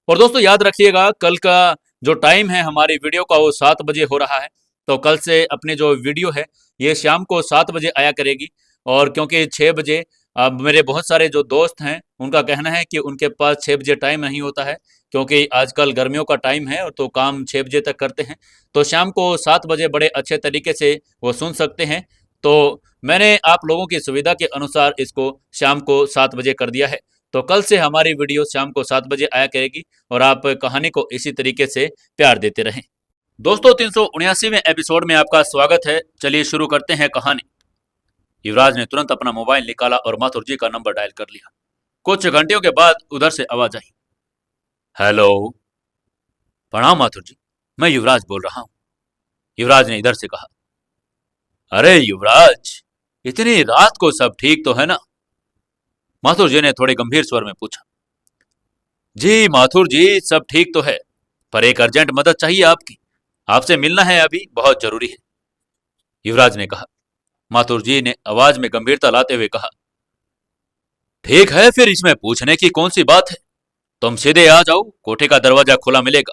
A: और दोस्तों याद रखिएगा, कल का जो टाइम है हमारी वीडियो का वो 7 बजे हो रहा है। तो कल से अपनी जो वीडियो है ये शाम को 7 बजे आया करेगी। और क्योंकि 6 बजे अब मेरे बहुत सारे जो दोस्त हैं उनका कहना है कि उनके पास 6 बजे टाइम नहीं होता है, क्योंकि आजकल गर्मियों का टाइम है और तो काम 6 बजे तक करते हैं। तो शाम को 7 बजे बड़े अच्छे तरीके से वो सुन सकते हैं। तो मैंने आप लोगों की सुविधा के अनुसार इसको शाम को 7 बजे कर दिया है। तो कल से हमारी वीडियो शाम को 7 बजे आया करेगी और आप कहानी को इसी तरीके से प्यार देते रहें। दोस्तों, 379वें एपिसोड में आपका स्वागत है। चलिए शुरू करते हैं कहानी। युवराज ने तुरंत अपना मोबाइल निकाला और माथुर जी का नंबर डायल कर लिया। कुछ घंटियों के बाद उधर से आवाज आई, हेलो। प्रणाम माथुर जी, मैं युवराज बोल रहा हूँ। युवराज ने इधर से कहा, अरे युवराज, इतनी रात को सब ठीक तो है ना? माथुर जी ने थोड़े गंभीर स्वर में पूछा। जी माथुर जी, सब ठीक तो है, पर एक अर्जेंट मदद चाहिए आपकी। आपसे मिलना है, अभी बहुत जरूरी है, युवराज ने कहा। माथुर जी ने आवाज में गंभीरता लाते हुए कहा, ठीक है, फिर इसमें पूछने की कौन सी बात है? तुम सीधे आ जाओ, कोठे का दरवाजा खुला मिलेगा,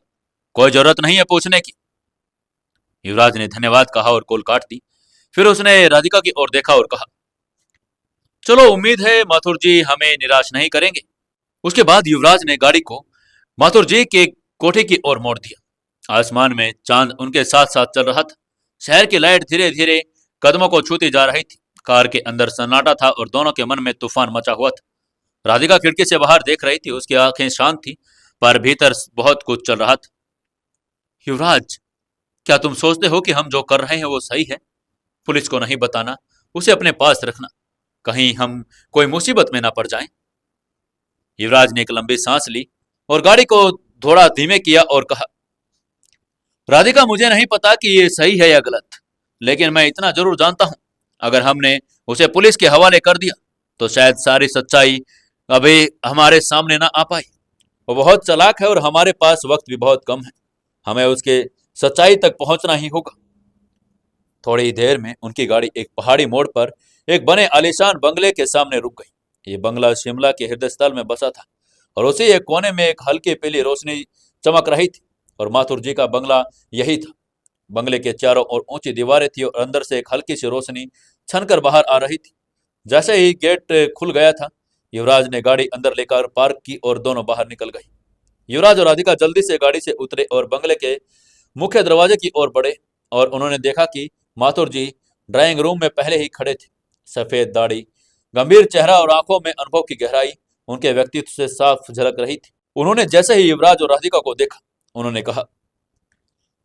A: कोई जरूरत नहीं है पूछने की। युवराज ने धन्यवाद कहा और कॉल काट दी। फिर उसने राधिका की ओर देखा और कहा, चलो, उम्मीद है माथुर जी हमें निराश नहीं करेंगे। उसके बाद युवराज ने गाड़ी को माथुर जी के कोठे की ओर मोड़ दिया। आसमान में चांद उनके साथ साथ चल रहा था। शहर की लाइट धीरे धीरे कदमों को छूती जा रही थी। कार के अंदर सन्नाटा था और दोनों के मन में तूफान मचा हुआ था। राधिका खिड़की से बाहर देख रही थी। उसकी आंखें शांत थी, पर भीतर बहुत कुछ चल रहा था। युवराज, क्या तुम सोचते हो कि हम जो कर रहे हैं वो सही है? पुलिस को नहीं बताना, उसे अपने पास रखना, कहीं हम कोई मुसीबत में ना पड़ जाएं। युवराज ने एक लंबी सांस ली और गाड़ी को थोड़ा धीमे किया और कहा, राधिका, मुझे नहीं पता कि ये सही है या गलत, लेकिन मैं इतना जरूर जानता हूं, अगर हमने उसे पुलिस के हवाले कर दिया तो शायद सारी सच्चाई अभी हमारे सामने ना आ पाई। वो बहुत चालाक है और हमारे पास वक्त भी बहुत कम है। हमें उसके सच्चाई तक पहुंचना ही होगा। थोड़ी देर में उनकी गाड़ी एक पहाड़ी मोड़ पर एक बने आलीशान बंगले के सामने रुक गई। ये बंगला शिमला के हृदय स्थल में बसा था और उसी एक कोने में एक हल्की पीली रोशनी चमक रही थी और माथुर जी का बंगला यही था। बंगले के चारों ओर ऊंची दीवारें थी और अंदर से एक हल्की सी रोशनी छनकर बाहर आ रही थी। जैसे ही गेट खुल गया था, युवराज ने गाड़ी अंदर लेकर पार्क की और दोनों बाहर निकल गए। युवराज और राधिका जल्दी से गाड़ी से उतरे और बंगले के मुख्य दरवाजे की ओर बढ़े और उन्होंने देखा कि माथुर जी ड्राइंग रूम में पहले ही खड़े थे। सफेद दाढ़ी, गंभीर चेहरा और आंखों में अनुभव की गहराई उनके व्यक्तित्व से साफ झलक रही थी। उन्होंने जैसे ही युवराज और राधिका को देखा, उन्होंने कहा,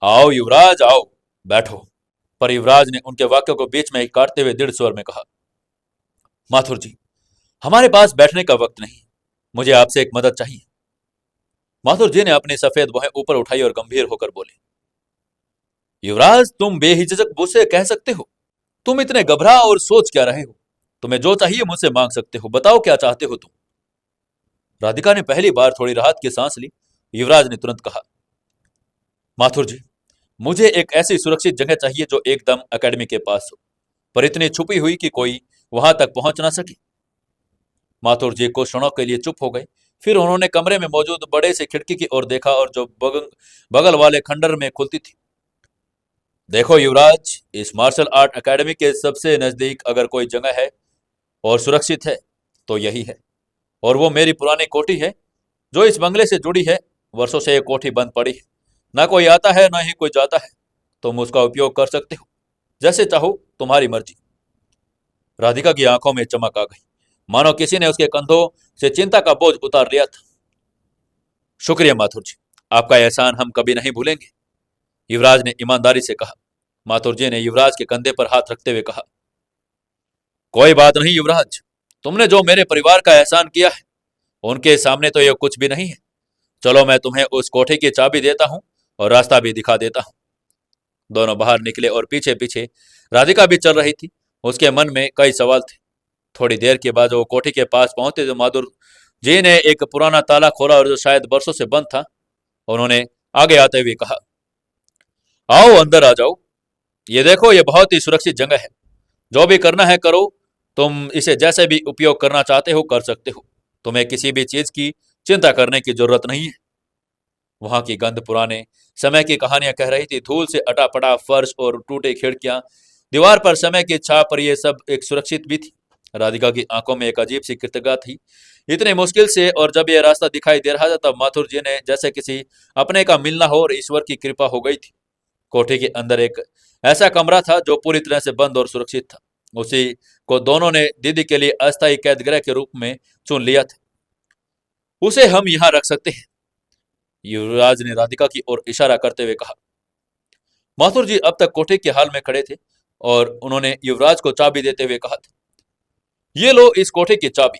A: आओ युवराज, आओ, बैठो। पर युवराज ने उनके वाक्य को बीच में ही काटते हुए दृढ़ स्वर में कहा, माथुर जी, हमारे पास बैठने का वक्त नहीं, मुझे आपसे एक मदद चाहिए। माथुर जी ने अपनी सफेद बाहें ऊपर उठाई और गंभीर होकर बोले, युवराज, तुम बेहिचक मुझसे कह सकते हो। तुम इतने घबरा और सोच क्या रहे हो? तुम्हें जो चाहिए मुझसे मांग सकते हो। बताओ, क्या चाहते हो तुम? राधिका ने पहली बार थोड़ी राहत की सांस ली। युवराज ने तुरंत कहा, माथुर जी, मुझे एक ऐसी सुरक्षित जगह चाहिए जो एकदम एकेडमी के पास हो, पर इतनी छुपी हुई कि कोई वहां तक पहुंच ना सके। माथुर जी कुछ क्षणों के लिए चुप हो गए। फिर उन्होंने कमरे में मौजूद बड़े से खिड़की की ओर देखा और जो बगल वाले खंडर में खुलती थी। देखो युवराज, इस मार्शल आर्ट एकेडमी के सबसे नजदीक अगर कोई जगह है और सुरक्षित है तो यही है, और वो मेरी पुरानी कोठी है जो इस बंगले से जुड़ी है। वर्षों से ये कोठी बंद पड़ी है, ना कोई आता है ना ही कोई जाता है। तुम उसका उपयोग कर सकते हो, जैसे चाहो, तुम्हारी मर्जी। राधिका की आंखों में चमक आ गई, मानो किसी ने उसके कंधों से चिंता का बोझ उतार लिया था। शुक्रिया माथुर जी, आपका एहसान हम कभी नहीं भूलेंगे, युवराज ने ईमानदारी से कहा। माथुर जी ने युवराज के कंधे पर हाथ रखते हुए कहा, कोई बात नहीं युवराज, तुमने जो मेरे परिवार का एहसान किया है उनके सामने तो यह कुछ भी नहीं है। चलो, मैं तुम्हें उस कोठे की चाबी देता हूं और रास्ता भी दिखा देता हूं। दोनों बाहर निकले और पीछे पीछे राधिका भी चल रही थी। उसके मन में कई सवाल थे। थोड़ी देर के बाद वो कोठी के पास पहुंचे तो माधुर जी ने एक पुराना ताला खोला और जो शायद बरसों से बंद था। उन्होंने आगे आते हुए कहा, आओ अंदर आ जाओ। ये देखो, ये बहुत ही सुरक्षित जगह है। जो भी करना है करो। तुम इसे जैसे भी उपयोग करना चाहते हो कर सकते हो। तुम्हें किसी भी चीज की चिंता करने की जरूरत नहीं है। वहां की गंध पुराने समय की कहानियां कह रही थी। धूल से अटा पटा फर्श और टूटे खिड़कियां, दीवार पर समय की छाप, पर यह सब एक सुरक्षित भी थी। राधिका की आंखों में एक अजीब सी कृतज्ञता थी। इतने मुश्किल से, और जब यह रास्ता दिखाई दे रहा था तब माथुर जी ने जैसे किसी अपने का मिलना हो और ईश्वर की कृपा हो गई थी। कोठी के अंदर एक ऐसा कमरा था जो पूरी तरह से बंद और सुरक्षित था। उसी को दोनों ने दीदी के लिए अस्थायी कैदगृह के रूप में चुन लिया था। उसे हम यहाँ रख सकते हैं, युवराज ने राधिका की ओर इशारा करते हुए कहा। माथुर जी अब तक कोठे के हाल में खड़े थे और उन्होंने युवराज को चाबी देते हुए कहा था, ये लो इस कोठे की चाबी।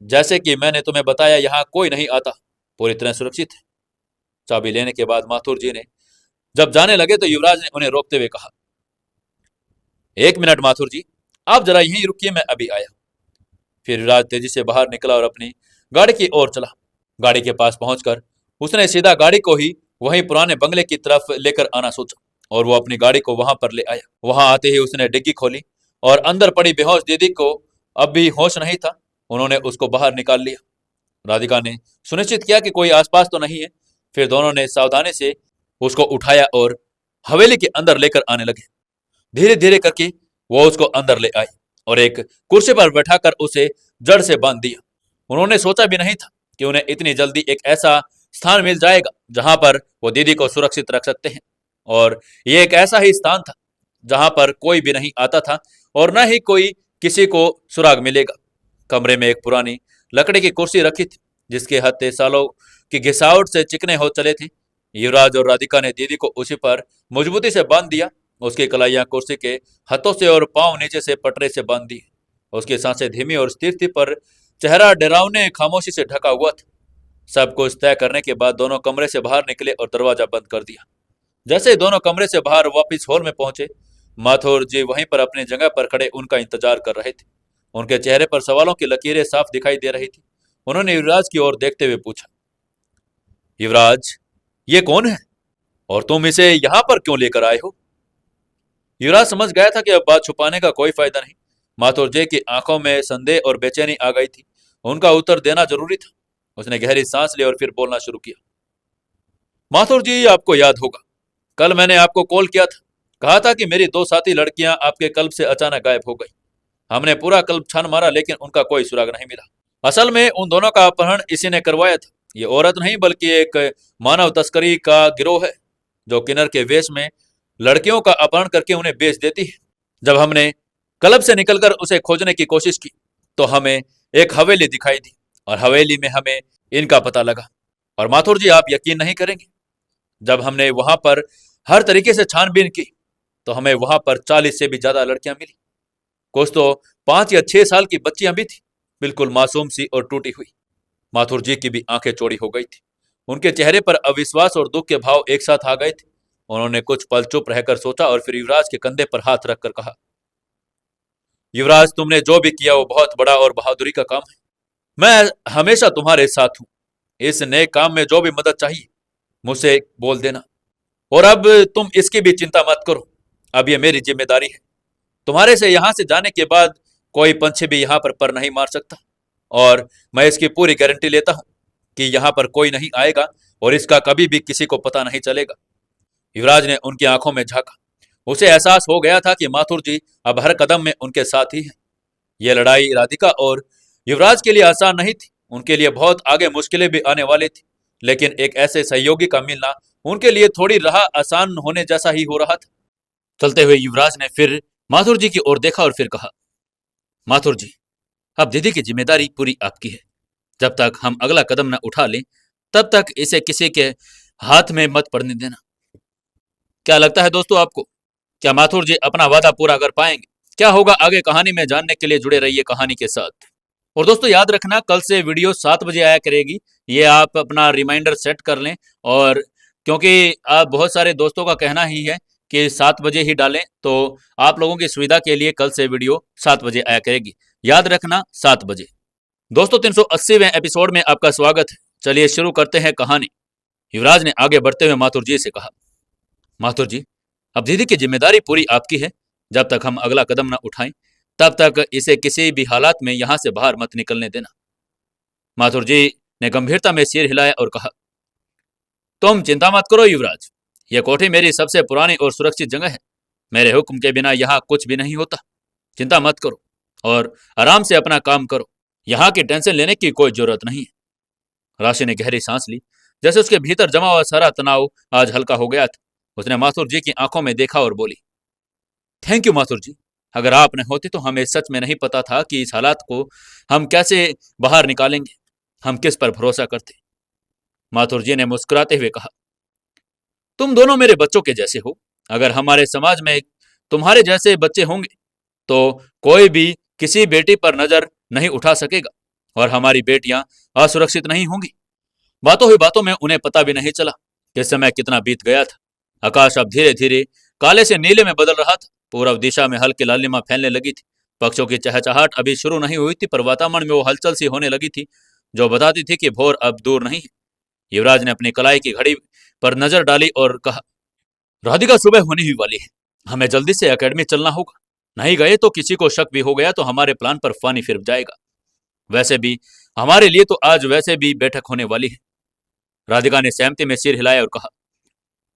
A: जैसे कि मैंने तुम्हें बताया, यहाँ कोई नहीं आता, पूरी तरह सुरक्षित है। चाबी लेने के बाद माथुर जी ने जब जाने लगे तो युवराज ने उन्हें रोकते हुए कहा, एक मिनट माथुर जी, आप जरा यहीं रुकिए, मैं अभी आया। फिर युवराज तेजी से बाहर निकला और अपनी गाड़ी की ओर चला। गाड़ी के पास पहुंचकर उसने सीधा गाड़ी को ही वहीं पुराने बंगले की तरफ लेकर आना सोचा और वो अपनी गाड़ी को वहां पर ले आया। वहां आते ही उसने डिग्गी खोली और अंदर पड़ी बेहोश दीदी को अब भी होश नहीं था। उन्होंने उसको बाहर निकाल लिया। राधिका ने सुनिश्चित किया कि कोई आसपास तो नहीं है। फिर दोनों ने सावधानी से उसको उठाया और हवेली के अंदर लेकर आने लगे। धीरे धीरे करके वो उसको अंदर ले आई और एक कुर्सी पर बैठाकर उसे जड़ से बांध दिया। उन्होंने सोचा भी नहीं था कि उन्हें इतनी जल्दी एक ऐसा स्थान मिल जाएगा जहां पर वो दीदी को सुरक्षित रख सकते हैं। और ये एक ऐसा ही स्थान था जहां पर कोई भी नहीं आता था और न ही कोई किसी को सुराग मिलेगा। कमरे में एक पुरानी लकड़ी की कुर्सी रखी थी जिसके हत्थे सालों की घिसावट से चिकने हो चले थे। युवराज और राधिका ने दीदी को उसी पर मजबूती से बांध दिया। उसकी कलाइयां कुर्सी के हाथों से और पांव नीचे से पटरे से बांध दी। उसकी सांसें धीमी और स्थिर थी, पर चेहरा डरावने खामोशी से ढका हुआ था। सब कुछ तय करने के बाद दोनों कमरे से बाहर निकले और दरवाजा बंद कर दिया। जैसे ही दोनों कमरे से बाहर वापस हॉल में पहुंचे, माथुर जी वहीं पर अपनी जगह पर खड़े उनका इंतजार कर रहे थे। उनके चेहरे पर सवालों की लकीरें साफ दिखाई दे रही थी। उन्होंने युवराज की ओर देखते हुए पूछा, युवराज, ये कौन है और तुम इसे यहां पर क्यों लेकर आए हो? युवराज समझ गया था कि अब बात छुपाने का कोई फायदा नहीं। माथुर जी की आंखों में संदेह और बेचैनी आ गई थी। उनका उत्तर देना जरूरी था। उसने गहरी सांस ली और फिर बोलना शुरू किया। माथुर जी, आपको याद होगा, कल मैंने आपको कॉल किया था। कहा था कि मेरी दो साथी लड़कियां आपके क्लब से अचानक गायब हो गई। हमने पूरा क्लब छान मारा लेकिन उनका कोई सुराग नहीं मिला। असल में उन दोनों का अपहरण इसी ने करवाया था। ये औरत नहीं बल्कि एक मानव तस्करी का गिरोह है जो किन्नर के वेश में लड़कियों का अपहरण करके उन्हें बेच देती है। जब हमने क्लब से निकलकर उसे खोजने की कोशिश की तो हमें एक हवेली दिखाई दी और हवेली में हमें इनका पता लगा। और माथुर जी, आप यकीन नहीं करेंगे, जब हमने वहां पर हर तरीके से छानबीन की तो हमें वहां पर 40 से भी ज्यादा लड़कियां मिली। कुछ तो 5 या 6 साल की बच्चियां भी थी, बिल्कुल मासूम सी और टूटी हुई। माथुर जी की भी आंखें चौड़ी हो गई थी। उनके चेहरे पर अविश्वास और दुख के भाव एक साथ आ गए थे। उन्होंने कुछ पल चुप रहकर सोचा और फिर युवराज के कंधे पर हाथ रखकर कहा, युवराज, तुमने जो भी किया वो बहुत बड़ा और बहादुरी का काम है। मैं हमेशा तुम्हारे साथ हूं। इस नए काम में जो भी मदद चाहिए मुझसे बोल देना। और अब तुम इसकी भी चिंता मत करो, अब ये मेरी जिम्मेदारी है। तुम्हारे से यहां से जाने के बाद कोई पंछी भी यहां पर नहीं मार सकता। और मैं इसकी पूरी गारंटी लेता हूं कि यहां पर कोई नहीं आएगा और इसका कभी भी किसी को पता नहीं चलेगा। युवराज ने उनकी आंखों में झांका। उसे एहसास हो गया था कि माथुर जी अब हर कदम में उनके साथ ही हैं। यह लड़ाई राधिका और युवराज के लिए आसान नहीं थी। उनके लिए बहुत आगे मुश्किलें भी आने वाली थी, लेकिन एक ऐसे सहयोगी का मिलना उनके लिए थोड़ी राह आसान होने जैसा ही हो रहा था। चलते हुए युवराज ने फिर माथुर जी की ओर देखा और फिर कहा, माथुर जी, अब दीदी की जिम्मेदारी पूरी आपकी है। जब तक हम अगला कदम न उठा लें तब तक इसे किसी के हाथ में मत पड़ने देना। क्या लगता है दोस्तों आपको, क्या माथुर जी अपना वादा पूरा कर पाएंगे? क्या होगा आगे कहानी में जानने के लिए जुड़े रहिए कहानी के साथ। और दोस्तों याद रखना, कल से वीडियो 7 बजे आया करेगी। ये आप अपना रिमाइंडर सेट कर लें। और क्योंकि आप बहुत सारे दोस्तों का कहना ही है कि 7 बजे ही डालें, तो आप लोगों की सुविधा के लिए कल से वीडियो 7 बजे आया करेगी। याद रखना, 7 बजे। दोस्तों 380वें एपिसोड में आपका स्वागत है। चलिए शुरू करते हैं कहानी। युवराज ने आगे बढ़ते हुए माथुर जी से कहा, माथुर जी, अब दीदी की जिम्मेदारी पूरी आपकी है। जब तक हम अगला कदम न उठाएं तब तक इसे किसी भी हालात में यहां से बाहर मत निकलने देना। माथुर जी ने गंभीरता में सिर हिलाया और कहा, तुम चिंता मत करो युवराज, यह कोठी मेरी सबसे पुरानी और सुरक्षित जगह है। मेरे हुक्म के बिना यहाँ कुछ भी नहीं होता। चिंता मत करो और आराम से अपना काम करो। यहाँ की टेंशन लेने की कोई जरूरत नहीं है। राशि ने गहरी सांस ली, जैसे उसके भीतर जमा हुआ सारा तनाव आज हल्का हो गया था। उसने माथुर जी की आंखों में देखा और बोली, थैंक यू माथुर जी। अगर आप न होते तो हमें सच में नहीं पता था कि इस हालात को हम कैसे बाहर निकालेंगे। हम किस पर भरोसा करते। माथुर जी ने मुस्कुराते हुए कहा, तुम दोनों मेरे बच्चों के जैसे हो। अगर हमारे समाज में तुम्हारे जैसे बच्चे होंगे तो कोई भी किसी बेटी पर नजर नहीं उठा सकेगा और हमारी बेटियां असुरक्षित नहीं होंगी। बातों ही बातों में उन्हें पता भी नहीं चला कि समय कितना बीत गया था। आकाश अब धीरे धीरे काले से नीले में बदल रहा था। पूर्व दिशा में हल्की लालिमा फैलने लगी थी। पक्षियों की चहचहाट अभी शुरू नहीं हुई थी, पर वातावरण में वो हलचल सी होने लगी थी जो बताती थी कि भोर अब दूर नहीं है। युवराज ने अपनी कलाई की घड़ी पर नजर डाली और कहा, राधिका, सुबह होने ही वाली है। हमें जल्दी से एकेडमी चलना होगा। नहीं गए तो किसी को शक भी हो गया तो हमारे प्लान पर पानी फिर जाएगा। वैसे भी हमारे लिए तो आज वैसे भी बैठक होने वाली है। राधिका ने सहमति में सिर हिलाया और कहा,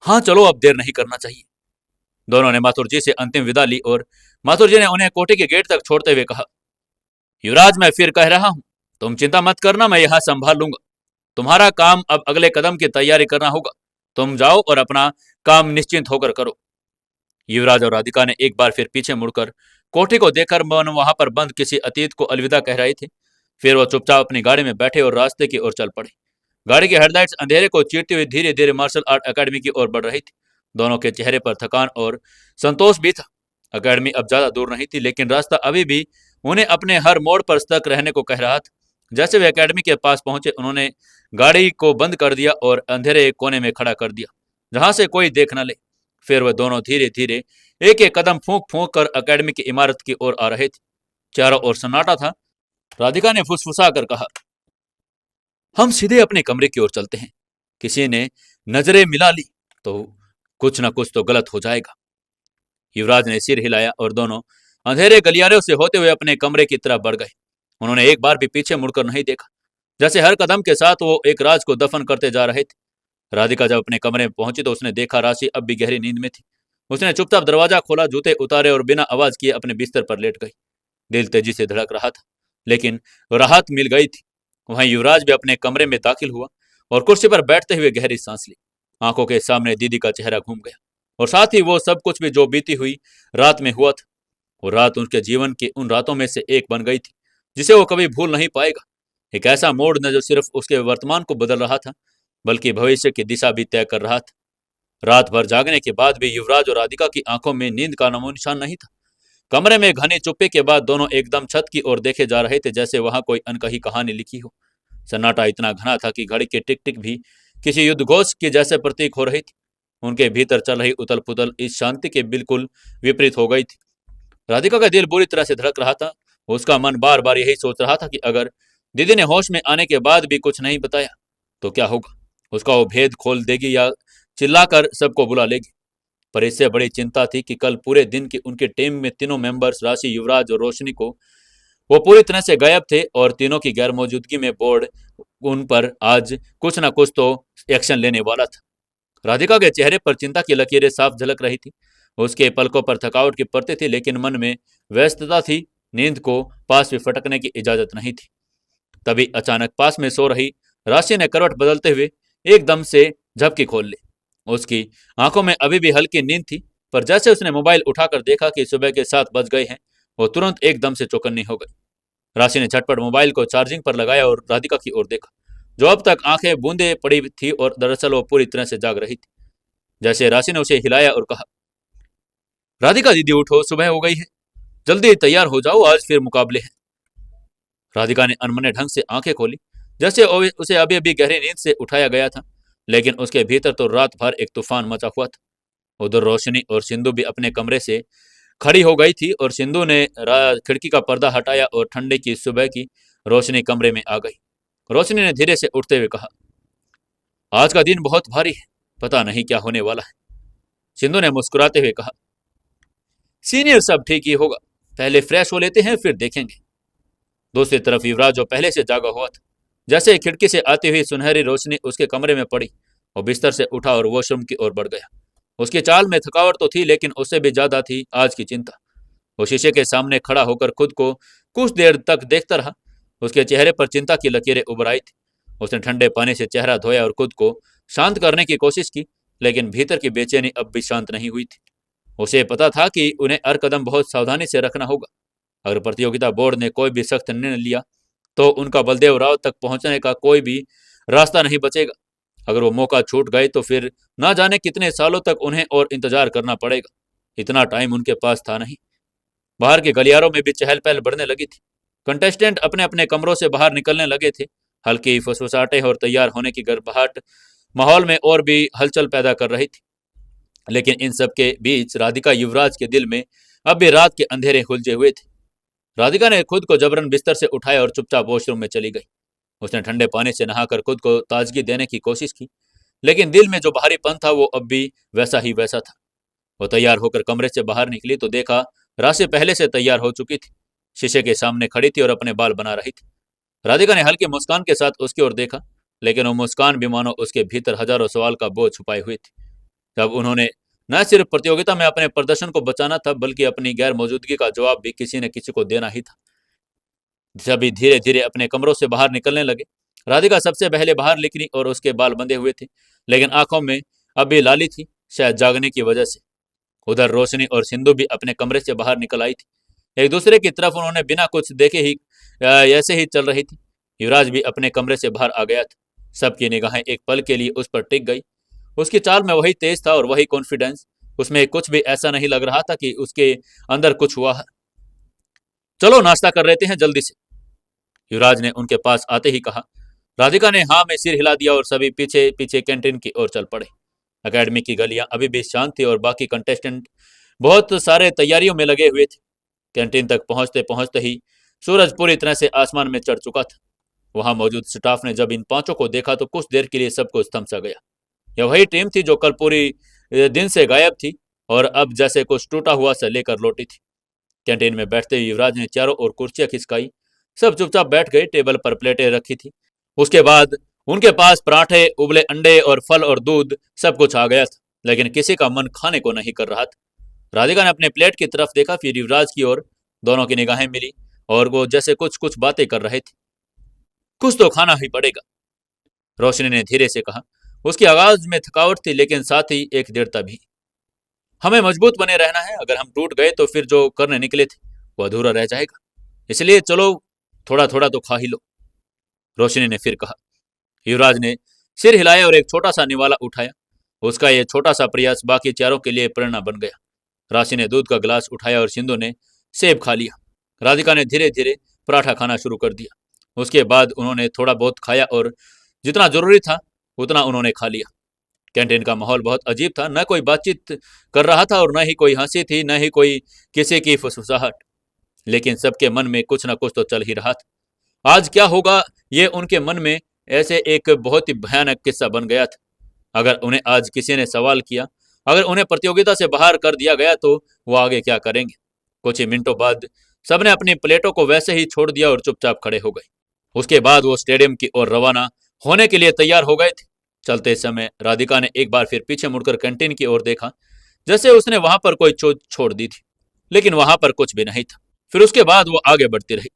A: हाँ चलो, अब देर नहीं करना चाहिए। दोनों ने माथुर जी से अंतिम विदा ली और माथुर जी ने उन्हें कोठी के गेट तक छोड़ते हुए कहा, युवराज, मैं फिर कह रहा हूं, तुम चिंता मत करना, मैं यहां संभाल लूंगा। तुम्हारा काम अब अगले कदम की तैयारी करना होगा। तुम जाओ और अपना काम निश्चिंत होकर करो। युवराज और राधिका ने एक बार फिर पीछे मुड़कर कोठी को देखकर मन वहां पर बंद किसी अतीत को अलविदा कह रहे थे। फिर वो चुपचाप अपनी गाड़ी में बैठे और रास्ते की ओर चल पड़े। गाड़ी की हेडलाइट्स अंधेरे को चीरते हुए धीरे धीरे मार्शल आर्ट एकेडमी की ओर बढ़ रही थी। दोनों के चेहरे पर थकान और संतोष भी था। एकेडमी अब ज्यादा दूर नहीं थी, लेकिन रास्ता अभी भी उन्हें अपने हर मोड़ पर सतर्क रहने को कह रहा था। जैसे वे एकेडमी के पास पहुंचे, उन्होंने गाड़ी को बंद कर दिया और अंधेरे कोने में खड़ा कर दिया, जहां से कोई देख न ले। फिर वे दोनों धीरे धीरे एक एक कदम फूंक फूंक कर एकेडमी की इमारत की ओर आ रहे थे। चारों ओर सन्नाटा था। राधिका ने फुसफुसा कर कहा, हम सीधे अपने कमरे की ओर चलते हैं। किसी ने नजरें मिला ली तो कुछ न कुछ तो गलत हो जाएगा। युवराज ने सिर हिलाया और दोनों अंधेरे गलियारों से होते हुए अपने कमरे की तरफ बढ़ गए। उन्होंने एक बार भी पीछे मुड़कर नहीं देखा, जैसे हर कदम के साथ वो एक राज को दफन करते जा रहे थे। राधिका जब अपने कमरे में पहुंची तो उसने देखा राशि अब भी गहरी नींद में थी। उसने चुपचाप दरवाजा खोला, जूते उतारे और बिना आवाज किए अपने बिस्तर पर लेट गई। दिल तेजी से धड़क रहा था, लेकिन राहत मिल गई थी। वहीं युवराज भी अपने कमरे में दाखिल हुआ और कुर्सी पर बैठते हुए गहरी सांस ली। आंखों के सामने दीदी का चेहरा घूम गया और साथ ही वो सब कुछ भी जो बीती हुई रात में हुआ था। वो रात उनके जीवन की उन रातों में से एक बन गई थी जिसे वो कभी भूल नहीं पाएगा। एक ऐसा मोड़ न जो सिर्फ उसके वर्तमान को बदल रहा था, बल्कि भविष्य की दिशा भी तय कर रहा था। रात भर जागने के बाद भी युवराज और राधिका की आंखों में नींद का नामो निशान नहीं था। कमरे में घनी चुप्पी के बाद दोनों एकदम छत की ओर देखे जा रहे थे, जैसे वहां कोई अनकही कहानी लिखी हो। सन्नाटा इतना घना था कि घड़ी की टिक टिक भी किसी युद्ध घोष की जैसे प्रतीक हो रही थी। उनके भीतर चल रही उथल पुथल इस शांति के बिल्कुल विपरीत हो गई थी। राधिका का दिल बुरी तरह से धड़क रहा था। उसका मन बार बार यही सोच रहा था कि अगर दीदी ने होश में आने के बाद भी कुछ नहीं बताया तो क्या होगा। उसका वो भेद खोल देगी या चिल्लाकर सबको बुला लेगी। पर इससे बड़ी चिंता थी कि कल पूरे दिन की उनकी टीम में तीनों मेंबर्स राशि, युवराज और रोशनी को वो पूरी तरह से गायब थे और तीनों की गैर मौजूदगी में बोर्ड उन पर आज कुछ ना कुछ तो एक्शन लेने वाला था। राधिका के चेहरे पर चिंता की लकीरें साफ झलक रही थी। उसके पलकों पर थकावट की परतें थी, लेकिन मन में व्यस्तता थी। नींद को पास भी फटकने की इजाजत नहीं थी। तभी अचानक पास में सो रही राशि ने करवट बदलते हुए एकदम से झपकी खोल ली। उसकी आंखों में अभी भी हल्की नींद थी, पर जैसे उसने मोबाइल उठाकर देखा कि सुबह के 7 बज गए हैं, वो तुरंत एकदम से चौकन्नी हो गई। राशि ने झटपट मोबाइल को चार्जिंग पर लगाया और राधिका की ओर देखा, जो अब तक आंखें बूंदे पड़ी थी और दरअसल वो पूरी तरह से जाग रही थी। जैसे राशि ने उसे हिलाया और कहा, राधिका दीदी उठो, सुबह हो गई है, जल्दी तैयार हो जाओ, आज फिर मुकाबले हैं। राधिका ने अनमने ढंग से आंखें खोली, जैसे उसे अभी अभी गहरी नींद से उठाया गया था, लेकिन उसके भीतर तो रात भर एक तूफान मचा हुआ था। उधर रोशनी और सिंधु भी अपने कमरे से खड़ी हो गई थी और सिंधु ने खिड़की का पर्दा हटाया और ठंडे की सुबह की रोशनी कमरे में आ गई। रोशनी ने धीरे से उठते हुए कहा, आज का दिन बहुत भारी है, पता नहीं क्या होने वाला है। सिंधु ने मुस्कुराते हुए कहा, सीनियर सब ठीक ही होगा, पहले फ्रेश हो लेते हैं फिर देखेंगे। दूसरी तरफ युवराज जो पहले से जागा हुआ था, जैसे ही खिड़की से आती हुई सुनहरी रोशनी उसके कमरे में पड़ी, वो बिस्तर से उठा और वॉशरूम की ओर बढ़ गया। उसकी चाल में थकावट तो थी, लेकिन उससे भी ज्यादा थी आज की चिंता। वो शीशे के सामने खड़ा होकर खुद को कुछ देर तक देखता रहा। उसके चेहरे पर चिंता की लकीरें उभर आई थी। उसने ठंडे पानी से चेहरा धोया और खुद को शांत करने की कोशिश की, लेकिन भीतर की बेचैनी अब भी शांत नहीं हुई थी। उसे पता था कि उन्हें हर कदम बहुत सावधानी से रखना होगा। अगर प्रतियोगिता बोर्ड ने कोई भी सख्त निर्णय लिया तो उनका बलदेव राव तक पहुंचने का कोई भी रास्ता नहीं बचेगा। अगर वो मौका छूट गए तो फिर ना जाने कितने सालों तक उन्हें और इंतजार करना पड़ेगा। इतना टाइम उनके पास था नहीं। बाहर के गलियारों में भी चहल पहल बढ़ने लगी थी। कंटेस्टेंट अपने अपने कमरों से बाहर निकलने लगे थे। हल्की फुसफुसाहटें और तैयार होने की गर्माहट माहौल में और भी हलचल पैदा कर रही थी। लेकिन इन सब के बीच राधिका युवराज के दिल में अब भी रात के अंधेरे हुलझे हुए थे। राधिका ने खुद को जबरन बिस्तर से उठाया और चुपचाप वॉशरूम में चली गई। उसने ठंडे पानी से नहाकर खुद को ताजगी देने की कोशिश की, लेकिन दिल में जो भारीपन था वो अब भी वैसा ही वैसा था। वो तैयार होकर कमरे से बाहर निकली तो देखा राशि पहले से तैयार हो चुकी थी। शीशे के सामने खड़ी थी और अपने बाल बना रही थी। राधिका ने हल्की मुस्कान के साथ उसकी ओर देखा, लेकिन वो मुस्कान भी मानो उसके भीतर हजारों सवाल का बोझ छुपाए हुए थी। जब उन्होंने न सिर्फ प्रतियोगिता में अपने प्रदर्शन को बचाना था, बल्कि अपनी गैर मौजूदगी का जवाब भी किसी न किसी को देना ही था। सभी धीरे धीरे अपने कमरों से बाहर निकलने लगे। राधिका सबसे पहले बाहर निकली और उसके बाल बंधे हुए थे, लेकिन आंखों में अब भी लाली थी, शायद जागने की वजह से। उधर रोशनी और सिंधु भी अपने कमरे से बाहर निकल आई थी। एक दूसरे की तरफ उन्होंने बिना कुछ देखे ही ऐसे ही चल रही थी। युवराज भी अपने कमरे से बाहर आ गया था। सबकी निगाहें एक पल के लिए उस पर टिक गई। उसकी चाल में वही तेज था और वही कॉन्फिडेंस। उसमें कुछ भी ऐसा नहीं लग रहा था कि उसके अंदर कुछ हुआ है। चलो नाश्ता कर लेते हैं जल्दी से, युवराज ने उनके पास आते ही कहा। राधिका ने हाँ में सिर हिला दिया और सभी पीछे पीछे कैंटीन की ओर चल पड़े। एकेडमी की गलियां अभी भी शांत थी और बाकी कंटेस्टेंट बहुत सारे तैयारियों में लगे हुए थे। कैंटीन तक पहुंचते पहुंचते ही सूरज पूरी तरह से आसमान में चढ़ चुका था। वहां मौजूद स्टाफ ने जब इन पांचों को देखा तो कुछ देर के लिए सब कुछ थम सा गया। यह वही टीम थी जो कल पूरी दिन से गायब थी और अब जैसे कुछ टूटा हुआ सा लेकर लौटी थी। कैंटीन में बैठते हुए युवराज ने चारों ओर कुर्सियां खिसकाई। सब चुपचाप बैठ गए। टेबल पर प्लेटें रखी थी। उसके बाद उनके पास पराठे, उबले अंडे और फल और दूध सब कुछ आ गया था, लेकिन किसी का मन खाने को नहीं कर रहा था। राधिका ने अपने प्लेट की तरफ देखा, फिर युवराज की ओर। दोनों की निगाहें मिली और वो जैसे कुछ कुछ बातें कर रहे थे। कुछ तो खाना ही पड़ेगा, रोशनी ने धीरे से कहा। उसकी आवाज में थकावट थी, लेकिन साथ ही एक दृढ़ता भी। हमें मजबूत बने रहना है। अगर हम टूट गए तो फिर जो करने निकले थे वो अधूरा रह जाएगा। इसलिए चलो थोड़ा थोड़ा तो खा ही लो, रोशनी ने फिर कहा। युवराज ने सिर हिलाया और एक छोटा सा निवाला उठाया। उसका यह छोटा सा प्रयास बाकी चारों के लिए प्रेरणा बन गया। राशि ने दूध का गिलास उठाया और सिंधु ने सेब खा लिया। राधिका ने धीरे धीरे पराठा खाना शुरू कर दिया। उसके बाद उन्होंने थोड़ा बहुत खाया और जितना जरूरी था उतना उन्होंने खा लिया। कैंटीन का माहौल बहुत अजीब था। न कोई बातचीत कर रहा था और न ही कोई हंसी थी, न ही कोई किसी की फुसफुसाहट, लेकिन सबके मन में कुछ न कुछ तो चल ही रहा था। आज क्या होगा ये उनके मन में ऐसे एक बहुत ही भयानक किस्सा बन गया था। अगर उन्हें आज किसी ने सवाल किया, अगर उन्हें प्रतियोगिता से बाहर कर दिया गया तो वो आगे क्या करेंगे। कुछ ही मिनटों बाद सबने अपनी प्लेटों को वैसे ही छोड़ दिया और चुपचाप खड़े हो गए। उसके बाद वो स्टेडियम की ओर रवाना होने के लिए तैयार हो गए थे। चलते समय राधिका ने एक बार फिर पीछे मुड़कर कैंटीन की ओर देखा, जैसे उसने वहां पर कोई चोट छोड़ दी थी, लेकिन वहां पर कुछ भी नहीं था। फिर उसके बाद वो आगे बढ़ती रही।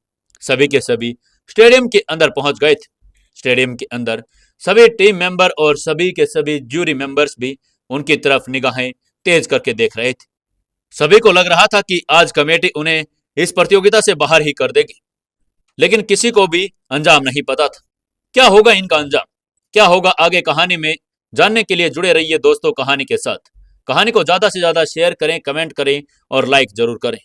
A: सभी के सभी स्टेडियम के अंदर पहुंच गए थे। स्टेडियम के अंदर सभी टीम मेंबर और सभी के सभी जूरी मेंबर्स भी उनकी तरफ निगाहें तेज करके देख रहे थे। सभी को लग रहा था कि आज कमेटी उन्हें इस प्रतियोगिता से बाहर ही कर देगी, लेकिन किसी को भी अंजाम नहीं पता था। क्या होगा इनका अंजाम, क्या होगा आगे कहानी में, जानने के लिए जुड़े रहिए दोस्तों कहानी के साथ। कहानी को ज्यादा से ज्यादा शेयर करें, कमेंट करें और लाइक जरूर करें।